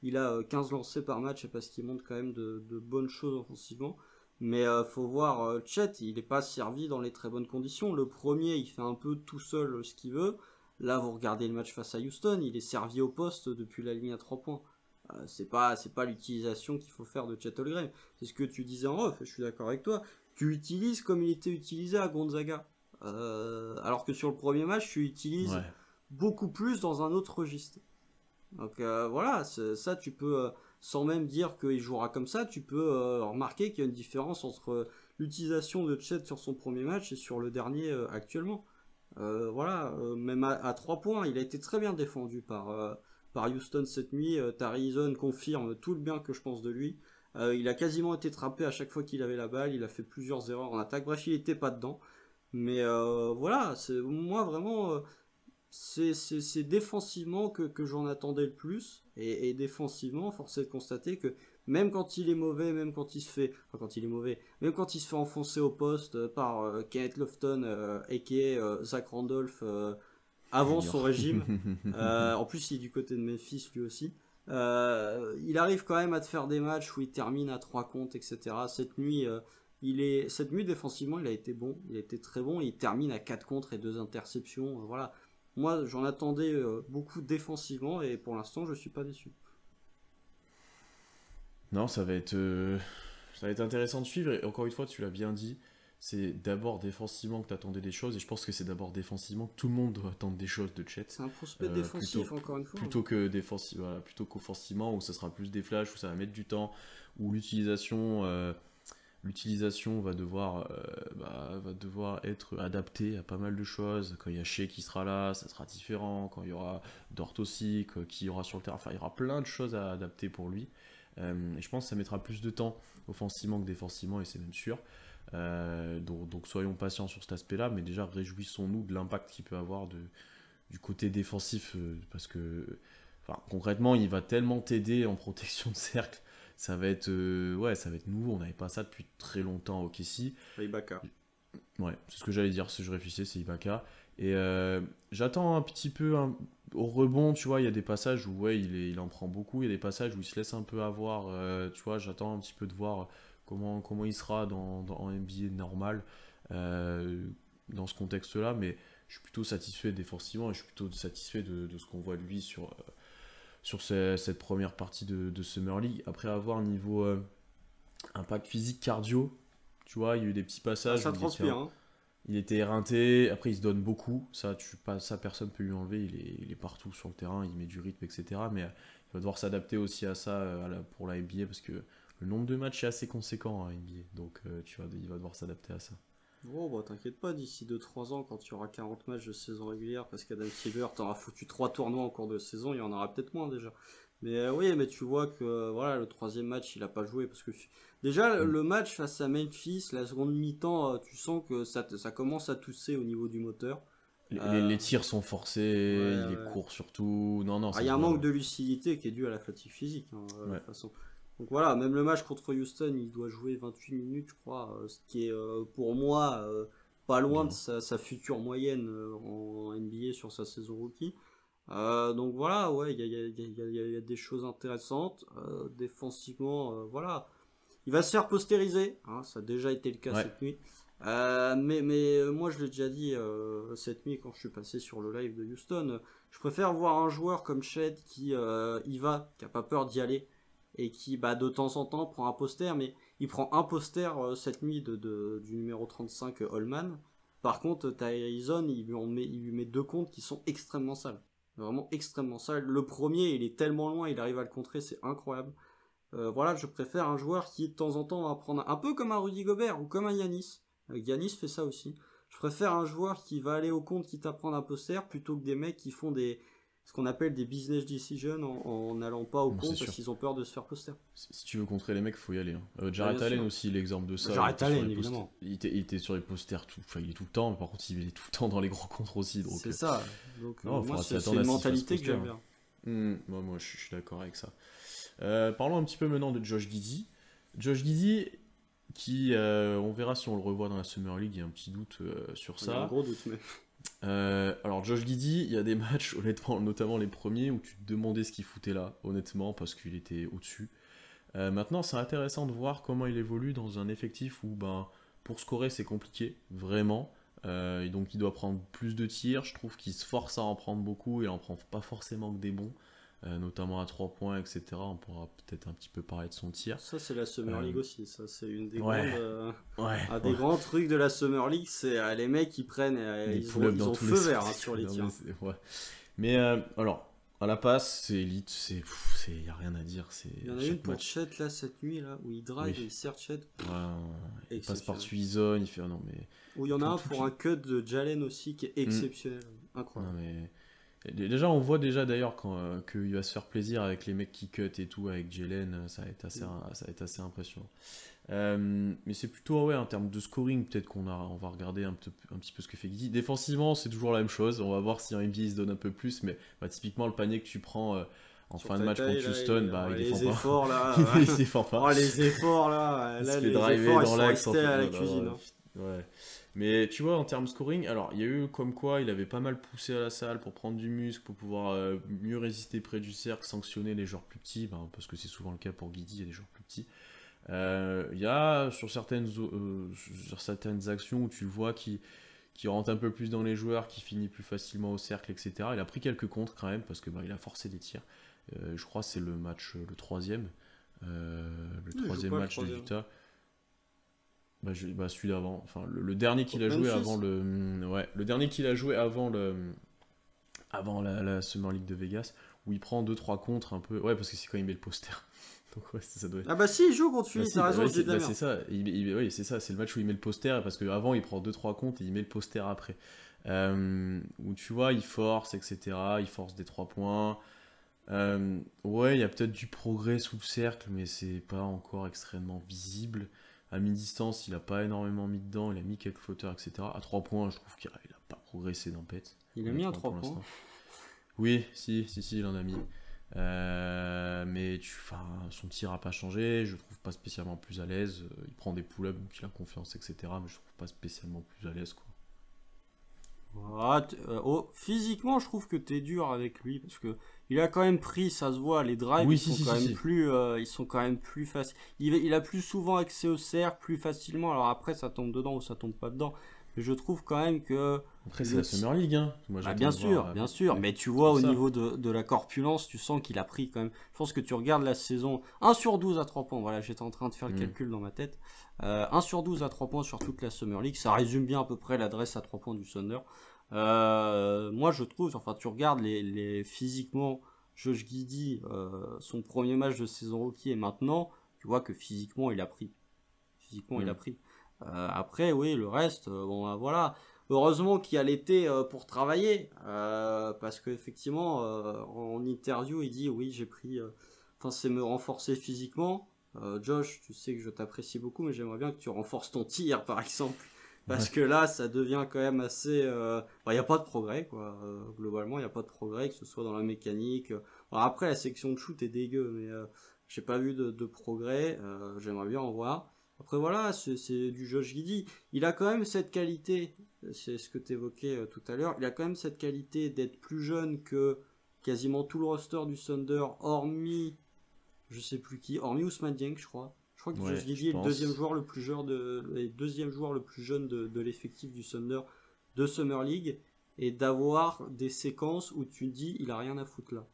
Speaker 2: il a 15 lancers par match et parce qu'il montre quand même de bonnes choses offensivement. Mais faut voir, Chet, il n'est pas servi dans les très bonnes conditions. Le premier, il fait un peu tout seul ce qu'il veut. Là, vous regardez le match face à Houston, il est servi au poste depuis la ligne à 3 points. C'est pas l'utilisation qu'il faut faire de Chet Holmgren. C'est ce que tu disais en off, je suis d'accord avec toi. Tu utilises comme il était utilisé à Gonzaga. Alors que sur le premier match, tu utilises beaucoup plus dans un autre registre. Donc voilà, ça tu peux, sans même dire qu'il jouera comme ça, tu peux remarquer qu'il y a une différence entre l'utilisation de Chet sur son premier match et sur le dernier actuellement. Même à 3 points, il a été très bien défendu par Houston cette nuit. Tari Eason confirme tout le bien que je pense de lui. Il a quasiment été trappé à chaque fois qu'il avait la balle, il a fait plusieurs erreurs en attaque, bref, il était pas dedans. Mais voilà, moi vraiment, c'est défensivement que j'en attendais le plus. Et défensivement, force est de constater que même quand il est mauvais, même quand il se fait, enfin quand il est mauvais, même quand il se fait enfoncer au poste par Kenneth Lofton, aka Zach Randolph, avant son
Speaker 1: Junior.
Speaker 2: régime. En plus, il est du côté de Memphis lui aussi. Il arrive quand même à te faire des matchs où il termine à 3 comptes, etc. Cette nuit défensivement, il a été bon, il a été très bon. Il termine à 4 contres et 2 interceptions. Voilà. Moi, j'en attendais beaucoup défensivement et pour l'instant, je suis pas déçu.
Speaker 1: Non, ça va être intéressant de suivre. Et encore une fois, tu l'as bien dit, c'est d'abord défensivement que tu attendais des choses. Et je pense que c'est d'abord défensivement que tout le monde doit attendre des choses de Chet.
Speaker 2: C'est un prospect
Speaker 1: Plutôt,
Speaker 2: défensif, encore une fois.
Speaker 1: plutôt que voilà, plutôt qu'offensivement, où ça sera plus des flashs, où ça va mettre du temps, où l'utilisation va devoir être adaptée à pas mal de choses. Quand il y a Shea qui sera là, ça sera différent. Quand il y aura Dort aussi, qui y aura sur le terrain, enfin, il y aura plein de choses à adapter pour lui. Et je pense que ça mettra plus de temps offensivement que défensivement, et c'est même sûr. Donc soyons patients sur cet aspect-là, mais déjà réjouissons-nous de l'impact qu'il peut avoir du côté défensif, parce que concrètement, il va tellement t'aider en protection de cercle. Ça va être nouveau. On n'avait pas ça depuis très longtemps au Kessie.
Speaker 2: Ibaka.
Speaker 1: Ouais, c'est ce que j'allais dire. Si je réfléchissais, c'est Ibaka. Et j'attends un petit peu au rebond. Tu vois, il y a des passages où ouais, il en prend beaucoup. Il y a des passages où il se laisse un peu avoir. Tu vois, j'attends un petit peu de voir comment il sera en NBA normal dans ce contexte-là. Mais je suis plutôt satisfait défensivement et je suis plutôt satisfait de ce qu'on voit de lui sur cette première partie de Summer League. Après avoir niveau impact physique, cardio, tu vois, il y a eu des petits passages
Speaker 2: Ça
Speaker 1: où
Speaker 2: transpire, hein.
Speaker 1: il était éreinté. Après, il se donne beaucoup. Ça personne ne peut lui enlever. Il est partout sur le terrain, il met du rythme, etc. Mais il va devoir s'adapter aussi à ça pour la NBA, parce que le nombre de matchs est assez conséquent à NBA. Donc, il va devoir s'adapter à ça.
Speaker 2: Oh, bah t'inquiète pas, d'ici 2-3 ans, quand tu auras 40 matchs de saison régulière, parce qu'Adam Silver t'aura foutu 3 tournois en cours de saison, il y en aura peut-être moins déjà. Mais oui, mais tu vois que voilà, le troisième match, il a pas joué, parce que déjà,
Speaker 1: Mm.
Speaker 2: le match face à Memphis, la seconde mi-temps, tu sens que ça commence à tousser au niveau du moteur.
Speaker 1: Les
Speaker 2: Euh,
Speaker 1: tirs sont
Speaker 2: ouais,
Speaker 1: forcés, il est
Speaker 2: ouais.
Speaker 1: court surtout. Non, non,
Speaker 2: Ah,
Speaker 1: ça
Speaker 2: il y
Speaker 1: se
Speaker 2: a un
Speaker 1: voit.
Speaker 2: manque de lucidité qui est dû à la fatigue physique, hein, de
Speaker 1: Ouais.
Speaker 2: toute façon. Donc voilà, même le match contre Houston, il doit jouer 28 minutes, je crois, ce qui est pour moi pas loin de
Speaker 1: Bien.
Speaker 2: sa future moyenne en NBA sur sa saison rookie. Donc voilà, ouais, il y a des choses intéressantes. Défensivement, voilà. Il va se faire postériser, hein, ça a déjà été le cas
Speaker 1: Ouais.
Speaker 2: cette nuit. Moi, je l'ai déjà dit cette nuit quand je suis passé sur le live de Houston. Je préfère voir un joueur comme Chet qui y va, qui a pas peur d'y aller et qui, bah, de temps en temps, prend un poster. Mais il prend un poster cette nuit du numéro 35 Holman. Par contre, Tyson, il lui met 2 comptes qui sont extrêmement sales. Vraiment extrêmement sales. Le premier, il est tellement loin, il arrive à le contrer, c'est incroyable. Voilà, je préfère un joueur qui de temps en temps va prendre un peu comme un Rudy Gobert ou comme un Yanis. Yanis fait ça aussi. Je préfère un joueur qui va aller au compte quitte à prendre un poster plutôt que des mecs qui font ce qu'on appelle des business decisions en n'allant pas au
Speaker 1: Non, c'est
Speaker 2: compte parce
Speaker 1: sûr.
Speaker 2: qu'ils ont peur de se faire poster.
Speaker 1: Si tu veux contrer les mecs, faut y aller, hein.
Speaker 2: Ah, bien
Speaker 1: Jarrett Allen
Speaker 2: sûr.
Speaker 1: aussi, l'exemple de ça.
Speaker 2: J'arrête Allen, évidemment.
Speaker 1: Il était sur les posters enfin, il est tout le temps, mais par contre, il est tout le temps dans les gros contres aussi. Donc,
Speaker 2: C'est ça. Donc
Speaker 1: non, il
Speaker 2: moi,
Speaker 1: faudra s'y
Speaker 2: c'est
Speaker 1: attendre
Speaker 2: une
Speaker 1: à ce qu'il fasse
Speaker 2: mentalité que
Speaker 1: poster,
Speaker 2: j'aime
Speaker 1: hein.
Speaker 2: bien.
Speaker 1: Moi, je suis d'accord avec ça. Parlons un petit peu maintenant de Josh Giddey. Josh Giddey, qui, on verra si on le revoit dans la Summer League, il y a un petit doute sur
Speaker 2: Il y a un
Speaker 1: ça.
Speaker 2: gros doute, mais.
Speaker 1: Alors Josh Giddey, il y a des matchs, honnêtement, notamment les premiers, où tu te demandais ce qu'il foutait là, honnêtement, parce qu'il était au-dessus. Maintenant, c'est intéressant de voir comment il évolue dans un effectif où, ben, pour scorer, c'est compliqué, vraiment. Et donc, il doit prendre plus de tirs. Je trouve qu'il se force à en prendre beaucoup et il en prend pas forcément que des bons, notamment à 3 points, etc. On pourra peut-être un petit peu parler de son tir.
Speaker 2: Ça, c'est la Summer
Speaker 1: Euh,
Speaker 2: League aussi. Ça, c'est une des
Speaker 1: ouais,
Speaker 2: grandes.
Speaker 1: ouais,
Speaker 2: Un des
Speaker 1: ouais.
Speaker 2: grands trucs de la Summer League, c'est les mecs qui prennent.
Speaker 1: Des pull-ups
Speaker 2: Ils
Speaker 1: dans
Speaker 2: ont
Speaker 1: tous
Speaker 2: feu
Speaker 1: les
Speaker 2: vert
Speaker 1: sens.
Speaker 2: sur les
Speaker 1: Non,
Speaker 2: tirs.
Speaker 1: ouais. Mais alors, à la passe, c'est élite, y a rien à dire.
Speaker 2: Il y en a une
Speaker 1: Chaque
Speaker 2: pour
Speaker 1: match.
Speaker 2: Chet là cette nuit là où il drive
Speaker 1: Oui.
Speaker 2: et il sert Chet.
Speaker 1: Il passe
Speaker 2: Exceptionnel.
Speaker 1: par-dessus Ison, il fait. Non, mais.
Speaker 2: Ou il y en a un
Speaker 1: Tout
Speaker 2: pour un cut de Jalen aussi qui est exceptionnel.
Speaker 1: Non,
Speaker 2: Incroyable.
Speaker 1: mais. Déjà, on voit déjà d'ailleurs qu'il va se faire plaisir avec les mecs qui cut et tout, avec Jalen, ça va être assez impressionnant. Mais c'est plutôt, ouais, en termes de scoring, peut-être on va regarder un petit peu ce que fait Guidi. Défensivement, c'est toujours la même chose. On va voir si en NBA il se donne un peu plus, mais bah, typiquement le panier que tu prends En
Speaker 2: Sur
Speaker 1: fin de match contre
Speaker 2: Taïtaï, là,
Speaker 1: Houston, bah, il
Speaker 2: les
Speaker 1: défend pas.
Speaker 2: efforts là.
Speaker 1: Il défend pas.
Speaker 2: Oh, les efforts là.
Speaker 1: Il
Speaker 2: Là,
Speaker 1: se fait
Speaker 2: les
Speaker 1: driver
Speaker 2: efforts, ils
Speaker 1: dans
Speaker 2: sont
Speaker 1: l'axe.
Speaker 2: restés à la
Speaker 1: Oh là
Speaker 2: cuisine.
Speaker 1: là,
Speaker 2: Hein.
Speaker 1: ouais. Mais tu vois, en termes scoring, alors il y a eu comme quoi il avait pas mal poussé à la salle pour prendre du muscle, pour pouvoir mieux résister près du cercle, sanctionner les joueurs plus petits, ben, parce que c'est souvent le cas pour Guidi, il y a des joueurs plus petits. Il y a sur certaines actions où tu le vois qui rentre un peu plus dans les joueurs, qui finit plus facilement au cercle, etc. Il a pris quelques contres quand même, parce que bah, il a forcé des tirs. Je crois que c'est le match, le troisième. Le
Speaker 2: Il joue
Speaker 1: troisième
Speaker 2: pas le
Speaker 1: match de
Speaker 2: troisième.
Speaker 1: Utah. Bah, celui d'avant. Enfin, le dernier qu'il a
Speaker 2: Contre
Speaker 1: joué
Speaker 2: Memphis.
Speaker 1: avant le. Ouais, le dernier qu'il a joué avant la Summer League de Vegas, où il prend 2-3 contres un peu. Ouais, parce que c'est quand il met le poster. Donc ouais, ça doit être.
Speaker 2: Ah bah si, il joue contre Philly,
Speaker 1: Si,
Speaker 2: t'as raison,
Speaker 1: ouais,
Speaker 2: je dis de la merde.
Speaker 1: c'est ça. Oui, c'est ça. C'est le match où il met le poster, parce qu'avant il prend 2-3 contres et il met le poster après. Où tu vois, il force, etc. Il force des 3 points. Ouais, il y a peut-être du progrès sous le cercle, mais c'est pas encore extrêmement visible. À mi-distance, il a pas énormément mis dedans, il a mis quelques flotteurs, etc. À 3 points, je trouve qu'il a pas progressé d'empête.
Speaker 2: Il a mis un
Speaker 1: honnêtement,
Speaker 2: 3
Speaker 1: pour
Speaker 2: points.
Speaker 1: l'instant. Oui, si, il en a mis. Mais son tir a pas changé, je le trouve pas spécialement plus à l'aise. Il prend des pull-ups, donc il a confiance, etc. Mais je trouve pas spécialement plus à l'aise, quoi.
Speaker 2: Ah, physiquement, je trouve que t'es dur avec lui parce que il a quand même pris, ça se voit, les drives
Speaker 1: Oui,
Speaker 2: ils sont quand même
Speaker 1: si.
Speaker 2: plus, ils sont quand même plus faciles. Il a plus souvent accès au cercle, plus facilement. Alors après, ça tombe dedans ou ça tombe pas dedans. Mais je trouve quand même que
Speaker 1: Après, c'est la Summer League, hein. Moi,
Speaker 2: bah,
Speaker 1: j'attends
Speaker 2: bien
Speaker 1: de
Speaker 2: sûr,
Speaker 1: voir.
Speaker 2: bien sûr.
Speaker 1: Ouais,
Speaker 2: Mais tu
Speaker 1: c'est
Speaker 2: vois,
Speaker 1: pour
Speaker 2: au
Speaker 1: ça.
Speaker 2: niveau de la corpulence, tu sens qu'il a pris quand même. Je pense que tu regardes la saison 1 sur 12 à 3 points. Voilà, j'étais en train de faire le calcul dans ma tête. 1 sur 12 à 3 points sur toute la Summer League. Ça résume bien à peu près l'adresse à 3 points du Thunder. Moi, je trouve, enfin, tu regardes physiquement, Josh Giddey, son premier match de saison rookie et maintenant, tu vois que physiquement, il a pris. Physiquement, il a pris. Après, oui, le reste, bon, bah, voilà. Heureusement qu'il y a l'été pour travailler, parce qu'effectivement, en interview, il dit oui, j'ai pris, enfin, c'est me renforcer physiquement. Josh, tu sais que je t'apprécie beaucoup, mais j'aimerais bien que tu renforces ton tir, par exemple, parce que là, ça devient quand même assez, il n'y a pas de progrès, quoi. Globalement, il n'y a pas de progrès, que ce soit dans la mécanique. Alors après, la section de shoot est dégueu, mais j'ai pas vu de progrès. J'aimerais bien en voir. Après voilà, c'est du Josh Giddey. Il a quand même cette qualité, c'est ce que tu évoquais tout à l'heure, il a quand même cette qualité d'être plus jeune que quasiment tout le roster du Thunder, hormis, je sais plus qui, hormis Ousmane Dieng, je crois. Je crois que
Speaker 1: Ouais,
Speaker 2: Josh Giddey
Speaker 1: je
Speaker 2: est le
Speaker 1: pense.
Speaker 2: deuxième joueur le plus jeune de l'effectif du Thunder de Summer League, et d'avoir des séquences où tu te dis, il a rien à foutre là.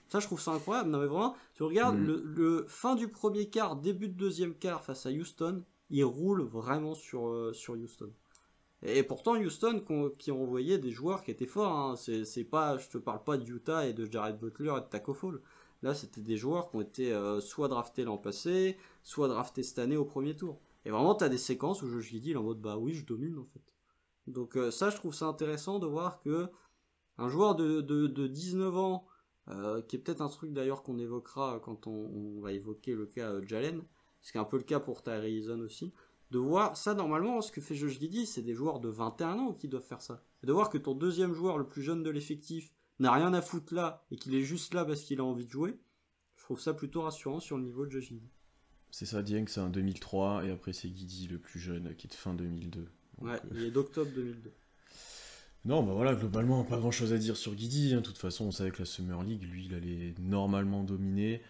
Speaker 2: Ça, je trouve ça incroyable. Non, mais vraiment, tu regardes le fin du premier quart, début de deuxième quart face à Houston, il roule vraiment sur Houston. Et pourtant, Houston qui ont envoyé des joueurs qui étaient forts. Hein. C'est pas, je te parle pas de Utah et de Jared Butler et de Taco Fall. Là, c'était des joueurs qui ont été soit draftés l'an passé, soit draftés cette année au premier tour. Et vraiment, t'as des séquences où Josh Giddey il est en mode bah oui, je domine en fait. Donc ça, je trouve ça intéressant de voir que un joueur de 19 ans, qui est peut-être un truc d'ailleurs qu'on évoquera quand on va évoquer le cas Jalen, ce qui est un peu le cas pour Tyree Eason aussi, de voir ça normalement, ce que fait Josh Giddey, c'est des joueurs de 21 ans qui doivent faire ça. Et de voir que ton deuxième joueur le plus jeune de l'effectif n'a rien à foutre là, et qu'il est juste là parce qu'il a envie de jouer, je trouve ça plutôt rassurant sur le niveau de Josh Giddey.
Speaker 1: C'est ça, Dieng, c'est un 2003, et après c'est Giddey le plus jeune, qui est de fin 2002. Donc,
Speaker 2: Ouais, il est d'octobre 2002.
Speaker 1: Non, bah voilà, globalement, pas grand chose à dire sur Giddey. Hein. De toute façon, on savait que la Summer League, lui, il allait normalement dominer.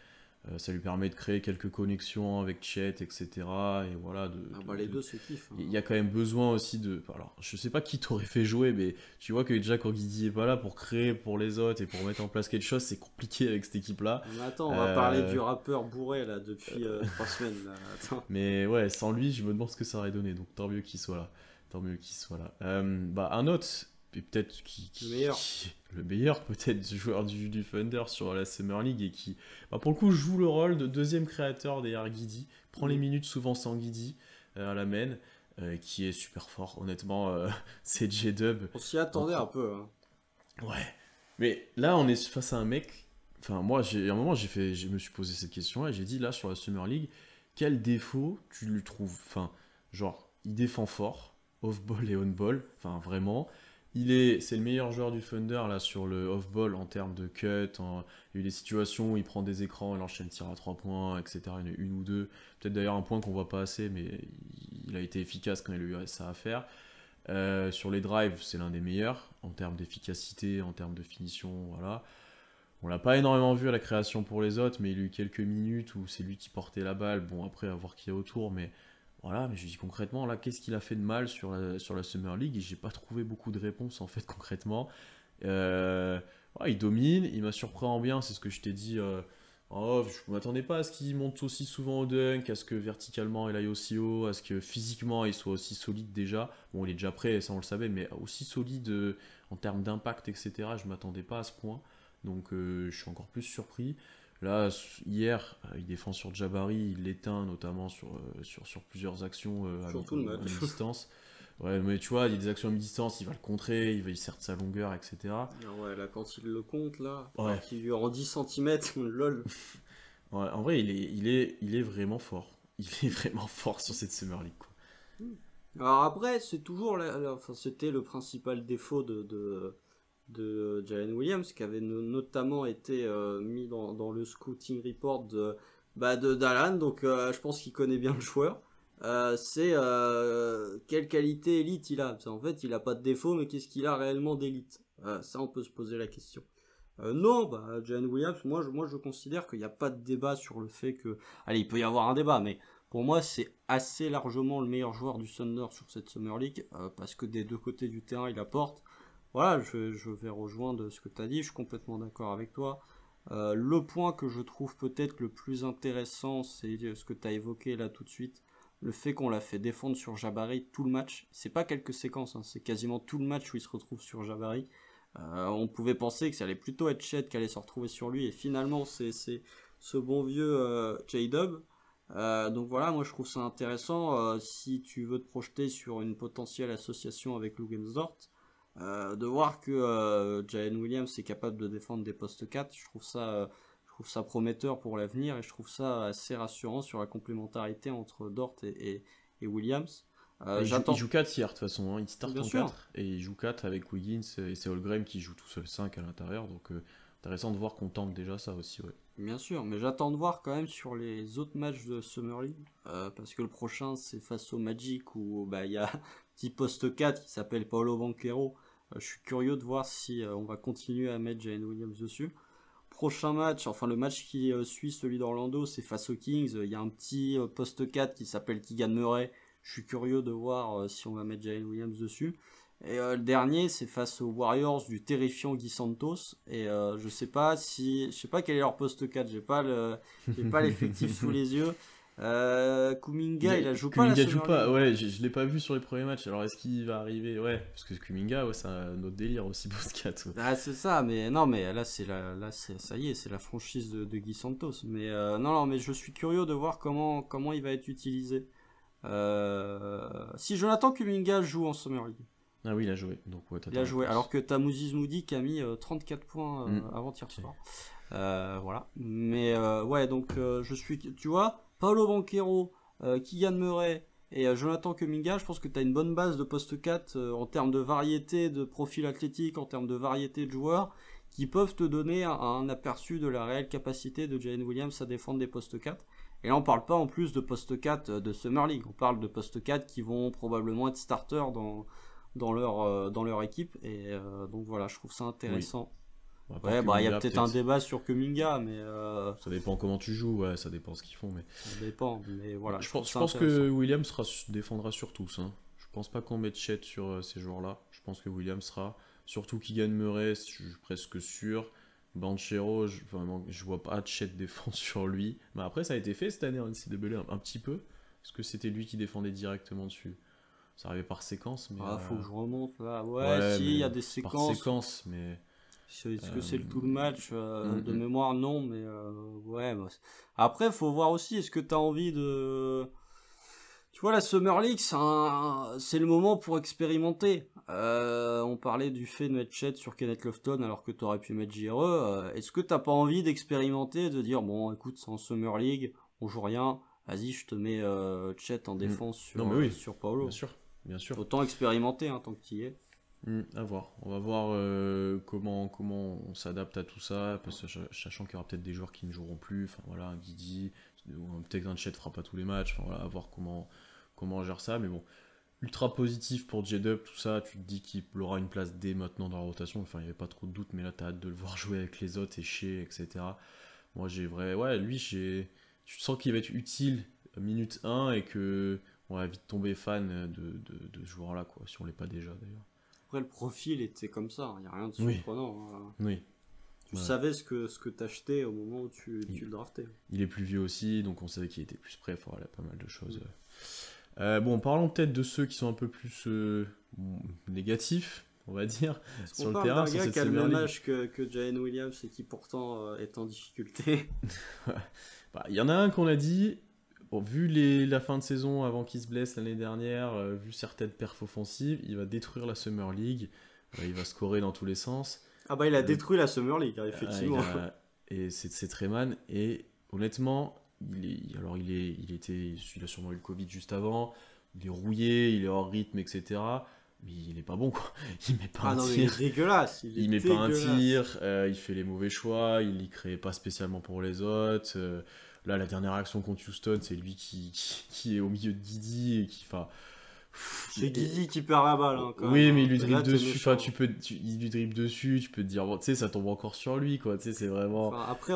Speaker 1: Ça lui permet de créer quelques connexions avec Chet, etc. Et voilà.
Speaker 2: Les deux se kiffent. Hein.
Speaker 1: Il y a quand même besoin aussi de. Alors, je sais pas qui t'aurait fait jouer, mais tu vois que déjà quand Giddey est pas là pour créer pour les autres et pour mettre en place quelque chose, c'est compliqué avec cette équipe-là.
Speaker 2: Mais attends, on va parler du rappeur bourré là depuis 3 semaines. Là. Attends.
Speaker 1: Mais ouais, sans lui, je me demande ce que ça aurait donné. Donc tant mieux qu'il soit là. Un autre, et peut-être le meilleur peut-être joueur du Thunder sur la Summer League et qui, pour le coup, joue le rôle de deuxième créateur derrière Giddey, prend les minutes souvent sans Giddey à la main, qui est super fort. Honnêtement, c'est J-Dub.
Speaker 2: On s'y attendait un peu. Hein.
Speaker 1: Ouais. Mais là, on est face à un mec. Enfin, moi, à un moment, je me suis posé cette question et j'ai dit là sur la Summer League, quel défaut tu lui trouves? Enfin, genre, il défend fort, off-ball et on-ball, enfin vraiment. C'est le meilleur joueur du Thunder là sur le off-ball en termes de cut. Il y a eu des situations où il prend des écrans, il enchaîne tir à 3 points, etc. Il y en a une ou deux. Peut-être d'ailleurs un point qu'on voit pas assez, mais il a été efficace quand il a eu ça à faire. Sur les drives, c'est l'un des meilleurs en termes d'efficacité, en termes de finition. Voilà. On l'a pas énormément vu à la création pour les autres, mais il a eu quelques minutes où c'est lui qui portait la balle. Bon, après, à voir qui est autour, mais voilà. Mais je dis concrètement, là, qu'est-ce qu'il a fait de mal sur la Summer League? Et j'ai pas trouvé beaucoup de réponses, en fait, concrètement. Ouais, il domine, il m'a surpris en bien, c'est ce que je t'ai dit. Oh, je m'attendais pas à ce qu'il monte aussi souvent au dunk, à ce que verticalement il aille aussi haut, à ce que physiquement il soit aussi solide déjà. Bon, il est déjà prêt, ça on le savait, mais aussi solide en termes d'impact, etc. Je m'attendais pas à ce point. Donc je suis encore plus surpris. Là, hier, il défend sur Jabari, il l'éteint notamment sur plusieurs actions
Speaker 2: Surtout le
Speaker 1: à
Speaker 2: match.
Speaker 1: mi-distance. Ouais, mais tu vois, il y a des actions à mi-distance, il va le contrer, il sert de sa longueur, etc.
Speaker 2: Ah ouais, là, quand il le compte, là,
Speaker 1: Ouais.
Speaker 2: alors qu'il lui en 10 centimètres, lol.
Speaker 1: Ouais, en vrai, il est vraiment fort. Il est vraiment fort sur cette Summer League, quoi.
Speaker 2: Alors après, c'est toujours, enfin, c'était le principal défaut de Jalen Williams, qui avait notamment été mis dans le scouting report de d'Alan, donc je pense qu'il connaît bien le joueur. C'est quelle qualité élite il a. En fait, il a pas de défaut, mais qu'est-ce qu'il a réellement d'élite? Ça, on peut se poser la question. Non, Jalen Williams, moi je considère qu'il n'y a pas de débat sur le fait que... Allez, il peut y avoir un débat, mais pour moi c'est assez largement le meilleur joueur du Thunder sur cette Summer League, parce que des deux côtés du terrain il apporte. Voilà, je vais rejoindre ce que tu as dit, je suis complètement d'accord avec toi. Le point que je trouve peut-être le plus intéressant, c'est ce que tu as évoqué là tout de suite, le fait qu'on l'a fait défendre sur Jabari tout le match. C'est pas quelques séquences, hein, c'est quasiment tout le match où il se retrouve sur Jabari. On pouvait penser que ça allait plutôt être Chet qui allait se retrouver sur lui, et finalement c'est ce bon vieux J-Dub. Donc voilà, moi je trouve ça intéressant si tu veux te projeter sur une potentielle association avec Luguensdort, de voir que Jalen Williams est capable de défendre des postes 4. Je trouve ça prometteur pour l'avenir, et je trouve ça assez rassurant sur la complémentarité entre Dort et Williams.
Speaker 1: Il joue 4 hier de toute façon, hein. Il start
Speaker 2: Bien
Speaker 1: en
Speaker 2: sûr.
Speaker 1: 4 et il joue 4 avec Wiggins et c'est Holmgren qui joue tout seul 5 à l'intérieur. Donc intéressant de voir qu'on tente déjà ça aussi. Ouais.
Speaker 2: Bien sûr, mais j'attends de voir quand même sur les autres matchs de Summer League, parce que le prochain c'est face au Magic où il y a un petit poste 4 qui s'appelle Paolo Banchero. Je suis curieux de voir si on va continuer à mettre Jalen Williams dessus. Prochain match, enfin le match qui suit celui d'Orlando, c'est face aux Kings. Il y a un petit poste 4 qui s'appelle Keegan Murray. Je suis curieux de voir si on va mettre Jalen Williams dessus. Et le dernier, c'est face aux Warriors du terrifiant Guy Santos. Et je sais pas quel est leur poste 4. J'ai pas l'effectif sous les yeux. Kuminga, il a joué pas la
Speaker 1: Kuminga joue
Speaker 2: Summer
Speaker 1: pas,
Speaker 2: League.
Speaker 1: ouais, je l'ai pas vu sur les premiers matchs. Alors est-ce qu'il va arriver? Ouais, parce que Kuminga, ouais, c'est un autre délire aussi, post 4. Ouais.
Speaker 2: Ah, c'est ça, mais non, mais là, ça y est, c'est la franchise de Guy Santos. Mais non, mais je suis curieux de voir comment il va être utilisé. Si Jonathan Kuminga joue en Summer League.
Speaker 1: Ah oui, il a joué. Donc ouais,
Speaker 2: Il a joué, alors que t'as Moses Moody qui a mis 34 points avant-hier soir. Voilà. Mais ouais, donc tu vois, Paolo Banchero, Keegan Murray et Jonathan Kuminga, je pense que t'as une bonne base de poste 4 en termes de variété de profil athlétique, en termes de variété de joueurs, qui peuvent te donner un aperçu de la réelle capacité de Jalen Williams à défendre des postes 4. Et là, on parle pas en plus de poste 4 de Summer League, on parle de poste 4 qui vont probablement être starters dans leur équipe, et donc voilà, je trouve ça intéressant.
Speaker 1: Oui.
Speaker 2: Ouais, il y a peut-être un débat sur Kuminga, mais
Speaker 1: ça dépend comment tu joues, ouais, ça dépend ce qu'ils font, mais
Speaker 2: ça dépend, mais voilà.
Speaker 1: je pense que Williams défendra sur tous, hein. Je pense pas qu'on mette Chet sur ces joueurs-là. Je pense que Williams sera, surtout Keegan Murray, je suis presque sûr. Banchero, je vois pas Chet défendre sur lui. Mais après, ça a été fait cette année en NCAA un petit peu, parce que c'était lui qui défendait directement dessus. Ça arrivait par séquence, mais
Speaker 2: faut que je remonte là. Ouais, si, il y a des séquences.
Speaker 1: Par séquence, mais
Speaker 2: est-ce que c'est tout le match de mémoire? Non, mais ouais. Après, faut voir aussi, est-ce que t'as envie de... Tu vois, la Summer League, c'est le moment pour expérimenter. On parlait du fait de mettre Chet sur Kenneth Lofton alors que t'aurais pu mettre JRE. Est-ce que t'as pas envie d'expérimenter, de dire, bon, écoute, c'est en Summer League, on joue rien, vas-y, je te mets Chet en défense sur Paolo.
Speaker 1: Bien sûr.
Speaker 2: Autant expérimenter, hein, tant que tu y es.
Speaker 1: À voir. On va voir comment on s'adapte à tout ça, parce que sachant qu'il y aura peut-être des joueurs qui ne joueront plus, enfin voilà, un Guidi, ou peut-être un Chet fera pas tous les matchs, enfin voilà, à voir comment on gère ça, mais bon, ultra positif pour J-Dub, tout ça, tu te dis qu'il aura une place dès maintenant dans la rotation, enfin il n'y avait pas trop de doute, mais là t'as hâte de le voir jouer avec les autres et chez, etc. Moi ouais, lui, tu sens qu'il va être utile à minute 1 et que on va vite tomber fan de ce joueur-là, quoi, si on l'est pas déjà d'ailleurs.
Speaker 2: Après, le profil était comme ça, il n'y a rien de
Speaker 1: Oui,
Speaker 2: surprenant, hein.
Speaker 1: oui.
Speaker 2: Tu
Speaker 1: Ouais.
Speaker 2: savais ce que t'achetais au moment où tu le draftais.
Speaker 1: Il est plus vieux aussi, donc on savait qu'il était plus prêt. Enfin, voilà, pas mal de choses. Bon, parlons peut-être de ceux qui sont un peu plus négatifs, on va dire,
Speaker 2: Est-ce qu'on
Speaker 1: sur le
Speaker 2: parle
Speaker 1: terrain,
Speaker 2: d'un
Speaker 1: sur
Speaker 2: gars
Speaker 1: cette
Speaker 2: qui a le
Speaker 1: Summer
Speaker 2: même
Speaker 1: League.
Speaker 2: âge que Jalen Williams et qui pourtant est en difficulté?
Speaker 1: Bah, il y en a un qu'on a dit, bon, vu la fin de saison avant qu'il se blesse l'année dernière, vu certaines perfs offensives, il va détruire la Summer League. Il va scorer dans tous les sens.
Speaker 2: Ah bah il a
Speaker 1: Le-
Speaker 2: détruit la Summer League, hein,
Speaker 1: Euh,
Speaker 2: effectivement.
Speaker 1: il a- et c'est Treman. Et honnêtement, il a sûrement eu le Covid juste avant. Il est rouillé, il est hors rythme, etc. Mais il est pas bon, quoi. Il met pas
Speaker 2: Ah
Speaker 1: un
Speaker 2: non, mais il est
Speaker 1: tir.
Speaker 2: dégueulasse. Il est
Speaker 1: Il met pas un
Speaker 2: dégueulasse.
Speaker 1: tir. Il fait les mauvais choix. Il y crée pas spécialement pour les autres. Là, la dernière action contre Houston, c'est lui qui est au milieu de Didi et qui, enfin,
Speaker 2: C'est Guidi qui perd la balle, hein, quand même,
Speaker 1: oui, mais
Speaker 2: hein.
Speaker 1: il lui
Speaker 2: Là,
Speaker 1: dribble
Speaker 2: t'es
Speaker 1: dessus. Enfin,
Speaker 2: méchant.
Speaker 1: il lui dribble dessus. Tu peux te dire, bon, tu sais, ça tombe encore sur lui, quoi. Tu sais, c'est vraiment.
Speaker 2: Enfin, après,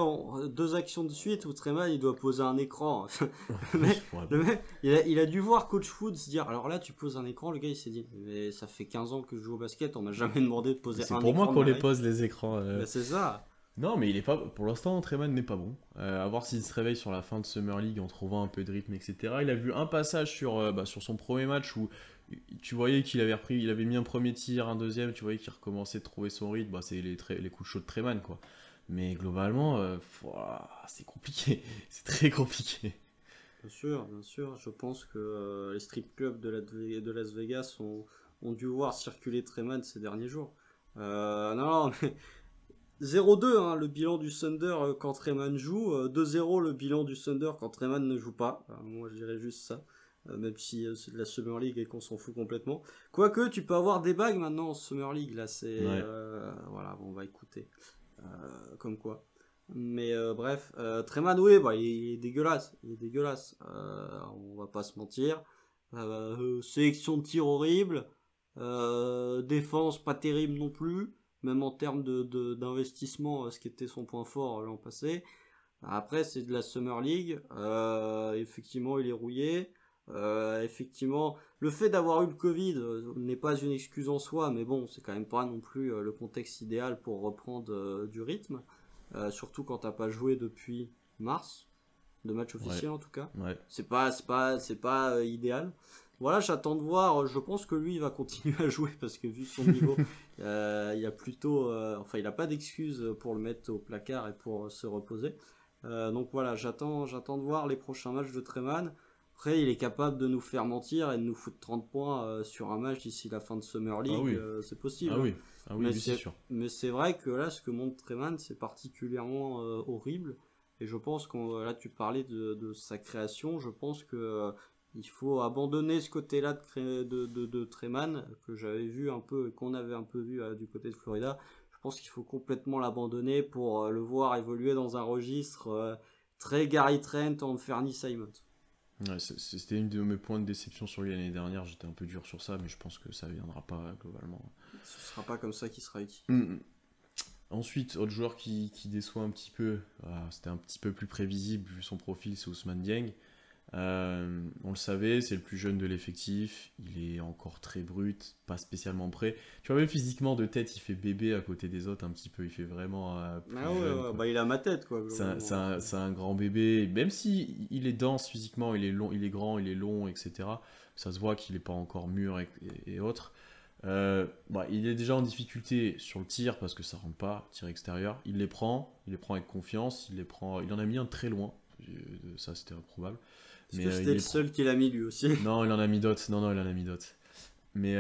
Speaker 2: deux actions de suite où Treman il doit poser un écran. Le
Speaker 1: Oui,
Speaker 2: mec,
Speaker 1: ouais,
Speaker 2: le mec, il a dû voir Coach Food se dire, alors là tu poses un écran, le gars il s'est dit, mais ça fait 15 ans que je joue au basket, on m'a jamais demandé de poser
Speaker 1: c'est
Speaker 2: un
Speaker 1: pour moi
Speaker 2: écran
Speaker 1: qu'on
Speaker 2: de ma
Speaker 1: les
Speaker 2: vie.
Speaker 1: pose les écrans.
Speaker 2: Ben, c'est ça.
Speaker 1: Non, mais il est pas. Pour l'instant, Treman n'est pas bon. À voir s'il se réveille sur la fin de Summer League en trouvant un peu de rythme, etc. Il a vu un passage sur son premier match où tu voyais il avait mis un premier tir, un deuxième, tu voyais qu'il recommençait de trouver son rythme. Bah, c'est les coups de chaud de Treman, quoi. Mais globalement, c'est compliqué. C'est très compliqué.
Speaker 2: Bien sûr, bien sûr. Je pense que les strip clubs de Las Vegas ont dû voir circuler Treman ces derniers jours. Non, non, mais 0-2, hein, le bilan du Thunder quand Treman joue. 2-0 le bilan du Thunder quand Treman ne joue pas. Moi, je dirais juste ça. Même si c'est de la Summer League et qu'on s'en fout complètement. Quoique, tu peux avoir des bagues maintenant en Summer League. Là, c'est.
Speaker 1: Ouais.
Speaker 2: Voilà, bon, on va écouter. Comme quoi. Mais bref, Treman, oui, bah, il est dégueulasse. Il est dégueulasse. On va pas se mentir. Sélection de tir horrible. Défense pas terrible non plus. Même en termes d'investissement, ce qui était son point fort l'an passé. Après, c'est de la Summer League. Effectivement, il est rouillé. Effectivement, le fait d'avoir eu le Covid n'est pas une excuse en soi, mais bon, c'est quand même pas non plus le contexte idéal pour reprendre du rythme. Surtout quand t'as pas joué depuis mars, de match officiel en tout cas.
Speaker 1: Ouais.
Speaker 2: C'est pas idéal. Voilà, j'attends de voir. Je pense que lui, il va continuer à jouer parce que vu son niveau, il y a plutôt, enfin, il a pas d'excuse pour le mettre au placard et pour se reposer. Donc voilà, j'attends de voir les prochains matchs de Treman. Après, il est capable de nous faire mentir et de nous foutre 30 points sur un match d'ici la fin de Summer League.
Speaker 1: Ah oui.
Speaker 2: C'est possible.
Speaker 1: Ah
Speaker 2: Hein.
Speaker 1: oui. Ah oui,
Speaker 2: Mais
Speaker 1: lui, c'est sûr.
Speaker 2: Mais c'est vrai que là, ce que montre Treman, c'est particulièrement horrible. Et je pense que là, tu parlais de sa création. Je pense que il faut abandonner ce côté-là de Treman que j'avais vu un peu, qu'on avait un peu vu du côté de Florida. Je pense qu'il faut complètement l'abandonner pour le voir évoluer dans un registre très Gary Trent, Anthony Simons.
Speaker 1: Ouais, c'était une de mes points de déception sur lui l'année dernière. J'étais un peu dur sur ça, mais je pense que ça viendra pas globalement.
Speaker 2: Ce sera pas comme ça qu'il sera utile.
Speaker 1: Ensuite, autre joueur qui déçoit un petit peu, c'était un petit peu plus prévisible vu son profil, c'est Ousmane Dieng. On le savait, c'est le plus jeune de l'effectif, il est encore très brut, pas spécialement prêt. Tu vois, même physiquement de tête, il fait bébé à côté des autres un petit peu, il fait vraiment plus jeune.
Speaker 2: Ouais, bah il a ma tête quoi.
Speaker 1: C'est un grand bébé, même si il est dense physiquement, il est long, il est grand, il est long, etc. Ça se voit qu'il n'est pas encore mûr et autres. Il est déjà en difficulté sur le tir parce que ça rentre pas, tir extérieur. Il les prend avec confiance, il en a mis un très loin, ça c'était improbable.
Speaker 2: Est-ce que c'était le seul qu'il a mis lui aussi?
Speaker 1: Non, il en a mis d'autres. Non, il en a mis d'autres. Mais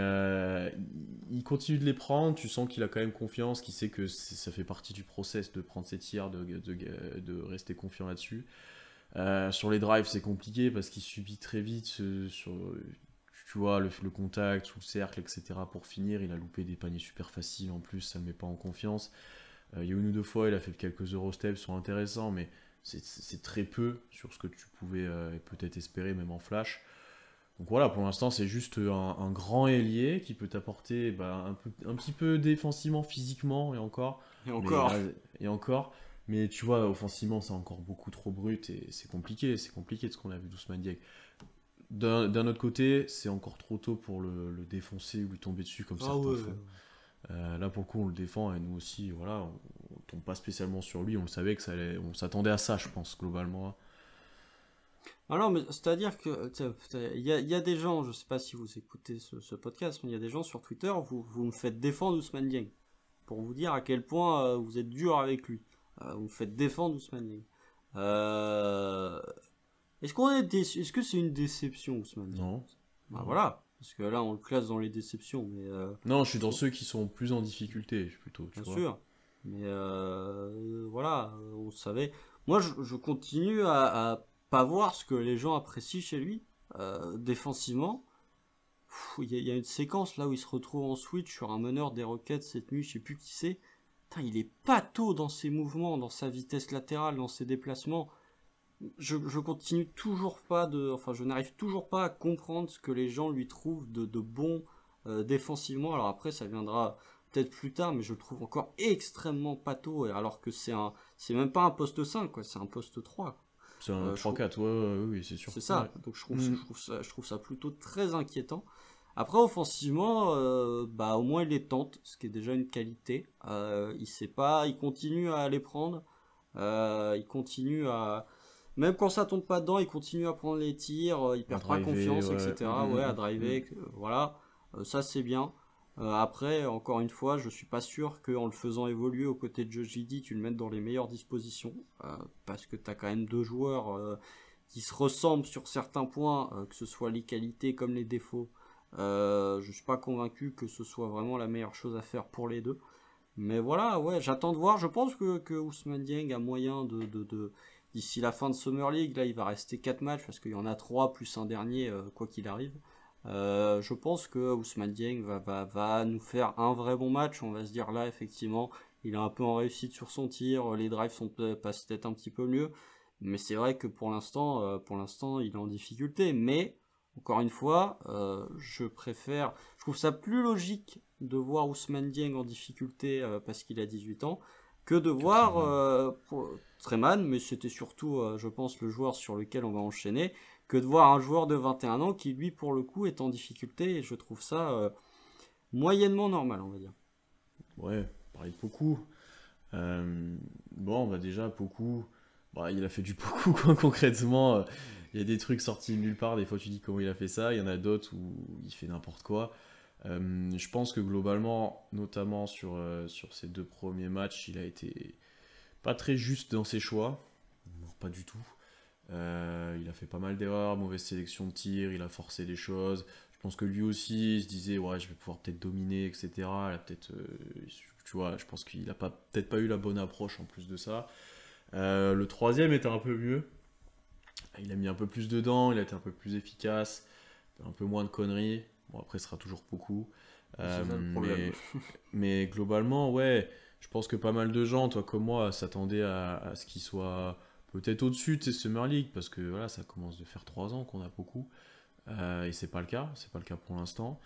Speaker 1: il continue de les prendre. Tu sens qu'il a quand même confiance, qu'il sait que ça fait partie du process de prendre ses tirs, de rester confiant là-dessus. Sur les drives, c'est compliqué parce qu'il subit très vite. tu vois, le contact sous le cercle, etc. pour finir. Il a loupé des paniers super faciles en plus, ça ne le met pas en confiance. Il y a une ou deux fois, il a fait quelques Eurosteps, sont intéressants, mais c'est très peu sur ce que tu pouvais peut-être espérer, même en flash. Donc voilà, pour l'instant, c'est juste un grand ailier qui peut t'apporter un petit peu défensivement, physiquement, et encore.
Speaker 2: Et encore.
Speaker 1: Et encore. Mais tu vois, offensivement, c'est encore beaucoup trop brut et c'est compliqué. C'est compliqué de ce qu'on a vu d'Ousmane Dieng. D'un autre côté, c'est encore trop tôt pour le défoncer ou lui tomber dessus comme certains font. Là, pour le coup, on le défend et nous aussi, voilà, on tombe pas spécialement sur lui. On le savait on s'attendait à ça, je pense, globalement.
Speaker 2: Ah non, mais c'est-à-dire que il y a des gens, je sais pas si vous écoutez ce podcast, mais il y a des gens sur Twitter, vous me faites défendre Ousmane Dieng pour vous dire à quel point vous êtes dur avec lui. Vous me faites défendre Ousmane Dieng. Est-ce que c'est une déception, Ousmane Dieng?
Speaker 1: Non.
Speaker 2: Bah voilà, parce que là on le classe dans les déceptions, mais
Speaker 1: non, je suis dans ceux qui sont plus en difficulté, plutôt.
Speaker 2: Bien sûr, mais voilà, on savait. Moi, je continue à pas voir ce que les gens apprécient chez lui. Défensivement, il y a une séquence là où il se retrouve en switch sur un meneur des Rockets cette nuit, je sais plus qui c'est. Putain, il est pâteau dans ses mouvements, dans sa vitesse latérale, dans ses déplacements. Je continue toujours pas je n'arrive toujours pas à comprendre ce que les gens lui trouvent de bon défensivement. Alors après, ça viendra peut-être plus tard, mais je le trouve encore extrêmement pâteau, alors que c'est même pas un poste 5, quoi, c'est un poste 3.
Speaker 1: C'est un 3-4, oui, c'est sûr.
Speaker 2: C'est ça,
Speaker 1: ouais.
Speaker 2: donc je trouve ça plutôt très inquiétant. Après, offensivement, au moins il les tente, ce qui est déjà une qualité. Il continue à les prendre, il continue à... Même quand ça tombe pas dedans, il continue à prendre les tirs, il perd pas confiance, etc. À driver, voilà, ça c'est bien. Après, encore une fois, je suis pas sûr qu'en le faisant évoluer aux côtés de Josh Giddey, tu le mettes dans les meilleures dispositions, parce que tu as quand même deux joueurs qui se ressemblent sur certains points, que ce soit les qualités comme les défauts. Je suis pas convaincu que ce soit vraiment la meilleure chose à faire pour les deux. Mais voilà, ouais, j'attends de voir. Je pense que Ousmane Dieng a moyen d'ici la fin de Summer League, là il va rester 4 matchs parce qu'il y en a 3 plus un dernier, quoi qu'il arrive. Je pense que Ousmane Dieng va nous faire un vrai bon match. On va se dire là, effectivement, il est un peu en réussite sur son tir, les drives passent peut-être un petit peu mieux, mais c'est vrai que pour l'instant, il est en difficulté. Mais encore une fois, je trouve ça plus logique de voir Ousmane Dieng en difficulté parce qu'il a 18 ans que de voir Treman, mais c'était surtout, je pense, le joueur sur lequel on va enchaîner, que de voir un joueur de 21 ans qui, lui, pour le coup, est en difficulté, et je trouve ça moyennement normal, on va dire.
Speaker 1: Ouais, pareil de Poku. Déjà, Poku, il a fait du Poku, quoi, concrètement. Il y a des trucs sortis de nulle part, des fois tu dis comment il a fait ça, il y en a d'autres où il fait n'importe quoi. Je pense que globalement, notamment sur ces 2 premiers matchs, il a été pas très juste dans ses choix, pas du tout. Il a fait pas mal d'erreurs, mauvaise sélection de tir, il a forcé les choses. Je pense que lui aussi il se disait ouais, je vais pouvoir peut-être dominer, etc. Il a peut-être, tu vois, je pense qu'il a peut-être pas eu la bonne approche en plus de ça. Le troisième était un peu mieux. Il a mis un peu plus dedans, il a été un peu plus efficace, un peu moins de conneries. Bon, après, ce sera toujours beaucoup. Mais globalement, ouais, je pense que pas mal de gens, toi comme moi, s'attendaient à ce qu'il soit peut-être au-dessus de ces Summer League, parce que voilà, ça commence de faire 3 ans qu'on a beaucoup. Et c'est pas le cas pour l'instant.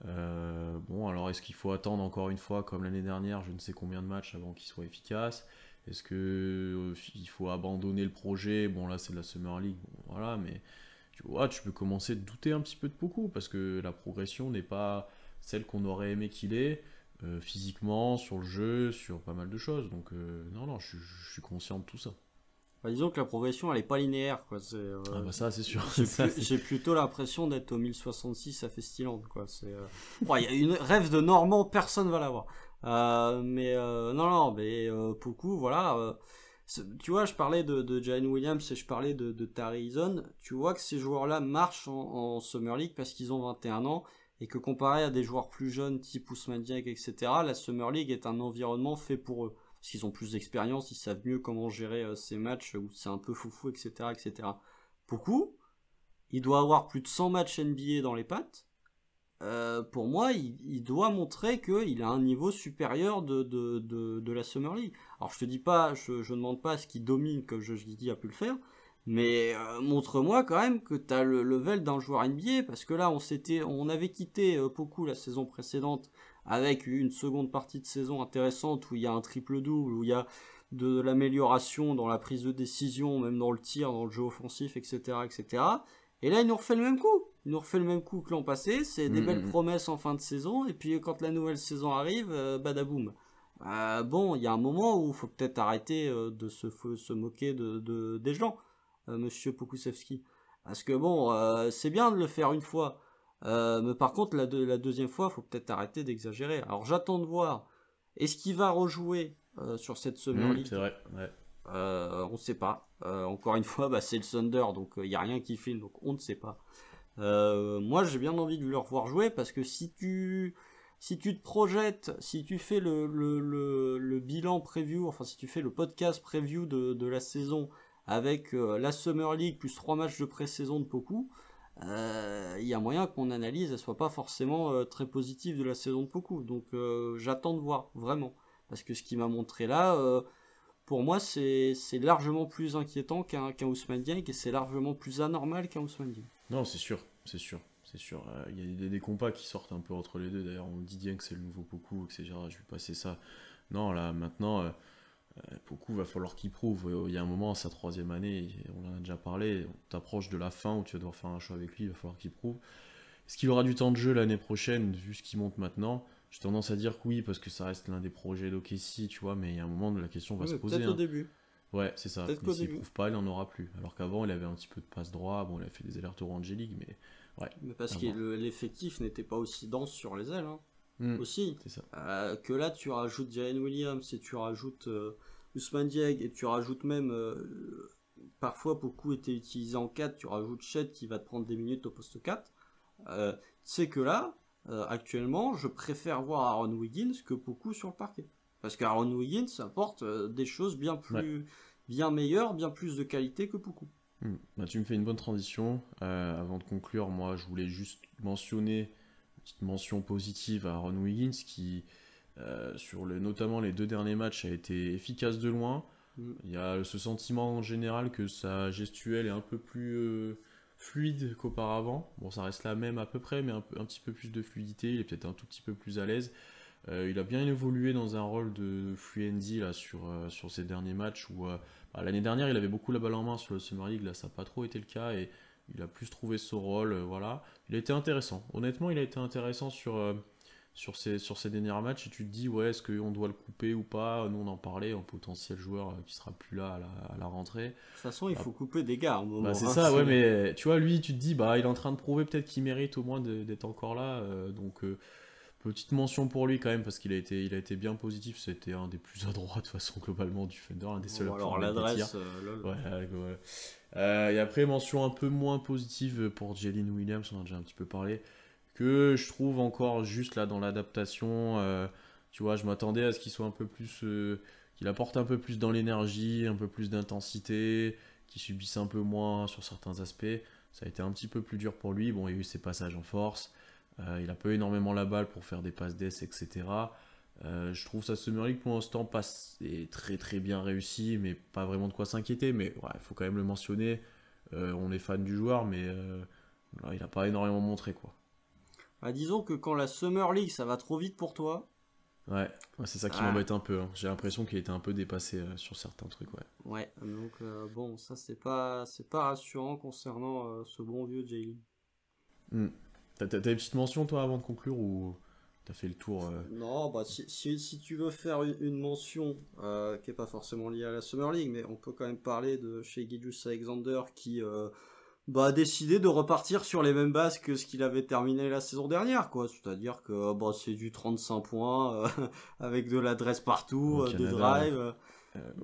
Speaker 1: Alors est-ce qu'il faut attendre encore une fois, comme l'année dernière, je ne sais combien de matchs avant qu'il soit efficace? Est-ce que il faut abandonner le projet? Bon, là, c'est de la Summer League, bon, voilà, mais tu vois, tu peux commencer à douter un petit peu de Poku, parce que la progression n'est pas celle qu'on aurait aimé qu'il ait, physiquement, sur le jeu, sur pas mal de choses. Donc, non, je suis conscient de tout ça.
Speaker 2: Disons que la progression, elle est pas linéaire, quoi.
Speaker 1: Ça, c'est sûr.
Speaker 2: J'ai plutôt l'impression d'être au 1066 à Festiland, quoi. Il y a une rêve de Normand, personne va l'avoir. Poku, voilà. Tu vois, je parlais de Jalen Williams et je parlais de Tari Eason. Tu vois que ces joueurs-là marchent en Summer League parce qu'ils ont 21 ans et que comparé à des joueurs plus jeunes type Ousmane Dieng, etc., la Summer League est un environnement fait pour eux. Parce qu'ils ont plus d'expérience, ils savent mieux comment gérer ces matchs où c'est un peu foufou, etc., etc. Poku, il doit avoir plus de 100 matchs NBA dans les pattes. pour moi, il doit montrer qu'il a un niveau supérieur de la Summer League. Alors je te dis pas, je demande pas à ce qu'il domine comme je dis a pu le faire, mais montre-moi quand même que tu as le level d'un joueur NBA, parce que là on avait quitté Poku la saison précédente avec une seconde partie de saison intéressante où il y a un triple-double, où il y a de l'amélioration dans la prise de décision, même dans le tir, dans le jeu offensif, etc., etc. Et là, il nous refait le même coup. Il nous refait le même coup que l'an passé. C'est des belles promesses en fin de saison. Et puis, quand la nouvelle saison arrive, badaboum. Bon, il y a un moment où il faut peut-être arrêter de se moquer des gens, monsieur Pokusevski. Parce que bon, c'est bien de le faire une fois. Mais par contre, la deuxième fois, il faut peut-être arrêter d'exagérer. Alors, j'attends de voir. Est-ce qu'il va rejouer sur cette Summer League?
Speaker 1: C'est vrai, ouais.
Speaker 2: On ne sait pas. Encore une fois, c'est le Thunder, donc il n'y a rien qui file, donc on ne sait pas. Moi, j'ai bien envie de le revoir jouer, parce que si tu te projettes, si tu fais le bilan preview, enfin si tu fais le podcast preview de la saison avec la Summer League plus 3 matchs de pré-saison de Poku, il y a moyen que mon analyse ne soit pas forcément très positive de la saison de Poku. Donc j'attends de voir, vraiment. Parce que ce qu'il m'a montré là, pour moi, c'est largement plus inquiétant qu'un Ousmane Dieng, et c'est largement plus anormal qu'un Ousmane Dieng.
Speaker 1: Non, c'est sûr. Il y a des compas qui sortent un peu entre les deux. D'ailleurs, on dit Dieng que c'est le nouveau Poku, etc. Je vais passer ça. Non, là, maintenant, Poku, va falloir qu'il prouve. Il y a un moment, sa 3e année, on en a déjà parlé, on t'approche de la fin où tu vas devoir faire un choix avec lui, il va falloir qu'il prouve. Est-ce qu'il aura du temps de jeu l'année prochaine, vu ce qu'il monte maintenant? J'ai tendance à dire que oui, parce que ça reste l'un des projets d'OKC, tu vois, mais il y a un moment où la question va se poser.
Speaker 2: Peut-être au début.
Speaker 1: Ouais, c'est ça. Mais s'il prouve pas, il n'en aura plus. Alors qu'avant, il avait un petit peu de passe droit, bon, il a fait des allers-retours en G-League, mais ouais.
Speaker 2: Mais parce que l'effectif n'était pas aussi dense sur les ailes, aussi.
Speaker 1: C'est ça.
Speaker 2: Que là, tu rajoutes Jalen Williams, et tu rajoutes Ousmane Dieng, et tu rajoutes même, parfois beaucoup étaient utilisés en 4, tu rajoutes Chet qui va te prendre des minutes au poste 4. C'est que là, actuellement, je préfère voir Aaron Wiggins que Poku sur le parquet. Parce qu'Aaron Wiggins apporte des choses bien meilleures, bien plus de qualité que Poku.
Speaker 1: Tu me fais une bonne transition. Avant de conclure, moi, je voulais juste mentionner une petite mention positive à Aaron Wiggins qui, sur notamment les 2 derniers matchs, a été efficace de loin. Il y a ce sentiment en général que sa gestuelle est un peu plus fluide qu'auparavant. Bon, ça reste la même à peu près, mais un petit peu plus de fluidité. Il est peut-être un tout petit peu plus à l'aise. Il a bien évolué dans un rôle de free and D là, sur ces derniers matchs où l'année dernière il avait beaucoup la balle en main sur le Summer League, là ça n'a pas trop été le cas et il a plus trouvé son rôle, voilà. Il a été intéressant, honnêtement il a été intéressant sur ces derniers matchs et tu te dis ouais est-ce qu'on doit le couper ou pas, nous on en parlait, un potentiel joueur qui sera plus là à la rentrée. De
Speaker 2: toute façon il faut couper des gars à un moment.
Speaker 1: C'est ça, ouais, mais tu vois lui tu te dis il est en train de prouver peut-être qu'il mérite au moins d'être encore là, donc petite mention pour lui quand même parce qu'il a été bien positif, c'était un des plus adroits de toute façon globalement du Thunder, un des seuls à
Speaker 2: alors l'adresse,
Speaker 1: et après mention un peu moins positive pour Jalen Williams, on en a déjà un petit peu parlé, que je trouve encore juste là dans l'adaptation, tu vois je m'attendais à ce qu'il soit un peu plus, qu'il apporte un peu plus dans l'énergie, un peu plus d'intensité, qu'il subisse un peu moins sur certains aspects. Ça a été un petit peu plus dur pour lui, bon il y a eu ses passages en force. Il a pas eu énormément la balle pour faire des passes d'ess, etc. Je trouve sa Summer League pour l'instant est très très bien réussi, mais pas vraiment de quoi s'inquiéter. Mais il faut quand même le mentionner. On est fan du joueur, mais il n'a pas énormément montré quoi.
Speaker 2: Disons que quand la Summer League ça va trop vite pour toi.
Speaker 1: Ouais, c'est ça qui m'embête un peu. J'ai l'impression qu'il a été un peu dépassé sur certains trucs.
Speaker 2: Ouais, donc bon, ça c'est pas rassurant concernant ce bon vieux Jalen.
Speaker 1: T'as des petites mentions toi avant de conclure ou t'as fait le tour
Speaker 2: Non, si tu veux faire une mention qui est pas forcément liée à la Summer League, mais on peut quand même parler de Shai Gilgeous-Alexander qui a décidé de repartir sur les mêmes bases que ce qu'il avait terminé la saison dernière, quoi. C'est-à-dire que c'est du 35 points avec de l'adresse partout, des drives.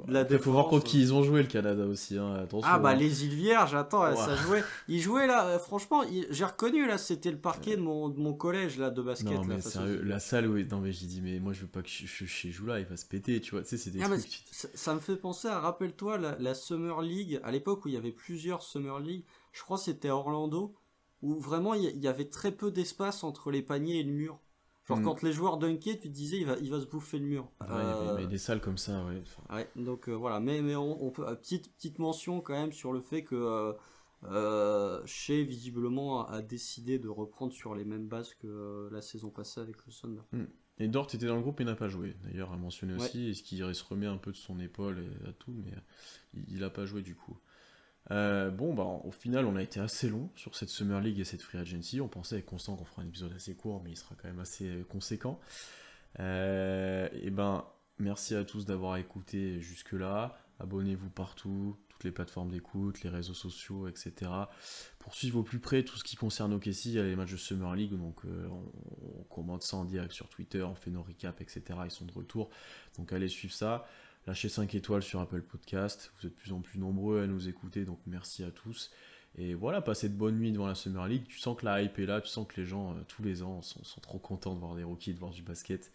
Speaker 1: Il faut voir contre qui ils ont joué le Canada aussi, attention.
Speaker 2: Les îles Vierges, attends, ça jouait. Ils jouaient là, franchement, j'ai reconnu là, c'était le parquet de mon collège là de basket.
Speaker 1: Non mais sérieux, la salle où non mais j'ai dit mais moi je veux pas que je joue là, il va se péter, tu vois, tu sais c'est des trucs.
Speaker 2: Ça me fait penser à, rappelle-toi la Summer League, à l'époque où il y avait plusieurs Summer League, je crois que c'était Orlando. où vraiment il y avait très peu d'espace entre les paniers et le mur. Genre quand les joueurs dunkaient, tu te disais il va se bouffer le mur.
Speaker 1: Ouais, il y avait des salles comme ça, ouais.
Speaker 2: Ouais, donc voilà, mais on peut petite mention quand même sur le fait que Shea visiblement a décidé de reprendre sur les mêmes bases que la saison passée avec le Thunder.
Speaker 1: Et Dort était dans le groupe et n'a pas joué. D'ailleurs, à mentionner aussi,
Speaker 2: Ouais.
Speaker 1: est-ce qu'il se remet un peu de son épaule et à tout, mais il a pas joué du coup. Bon, bah, au final, on a été assez long sur cette Summer League et cette Free Agency. On pensait avec Constant qu'on fera un épisode assez court, mais il sera quand même assez conséquent. Et ben, merci à tous d'avoir écouté jusque-là. Abonnez-vous partout, toutes les plateformes d'écoute, les réseaux sociaux, etc. Pour suivre au plus près tout ce qui concerne OKC, il y a les matchs de Summer League, donc on commente ça en direct sur Twitter, on fait nos recaps, etc. Ils sont de retour, donc allez suivre ça. Lâchez 5 étoiles sur Apple Podcast, vous êtes de plus en plus nombreux à nous écouter, donc merci à tous. Et voilà, passez de bonnes nuits devant la Summer League, tu sens que la hype est là, tu sens que les gens, tous les ans, sont trop contents de voir des rookies, de voir du basket.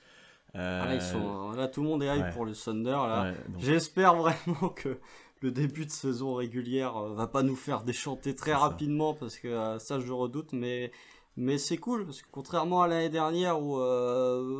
Speaker 2: Ah là, là, tout le monde est hype
Speaker 1: Ouais.
Speaker 2: pour le Thunder. Là.
Speaker 1: Ouais, donc,
Speaker 2: J'espère vraiment que le début de saison régulière va pas nous faire déchanter très
Speaker 1: C'est ça.
Speaker 2: rapidement parce que ça, je redoute. Mais c'est cool parce que contrairement à l'année dernière où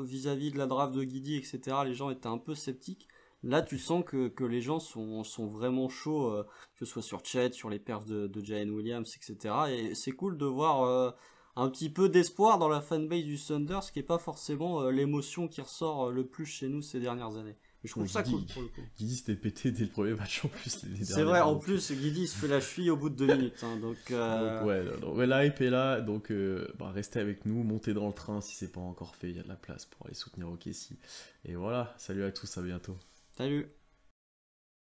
Speaker 2: vis-à-vis de la draft de Guidi, etc., les gens étaient un peu sceptiques. Là, tu sens que les gens sont vraiment chauds, que ce soit sur Chet, sur les perfs de Jalen Williams, etc. Et c'est cool de voir un petit peu d'espoir dans la fanbase du Thunder, ce qui n'est pas forcément l'émotion qui ressort le plus chez nous ces dernières années. Et je trouve ça cool pour le coup.
Speaker 1: Guidi s'était pété dès le premier match en plus. Les
Speaker 2: C'est
Speaker 1: derniers
Speaker 2: vrai, en
Speaker 1: donc,
Speaker 2: plus, Guidi se fait la cheville au bout de 2 minutes. Hein, donc,
Speaker 1: ouais, la hype est là, donc restez avec nous, montez dans le train si c'est pas encore fait, il y a de la place pour aller soutenir OKC. Et voilà, salut à tous, à bientôt.
Speaker 2: salut!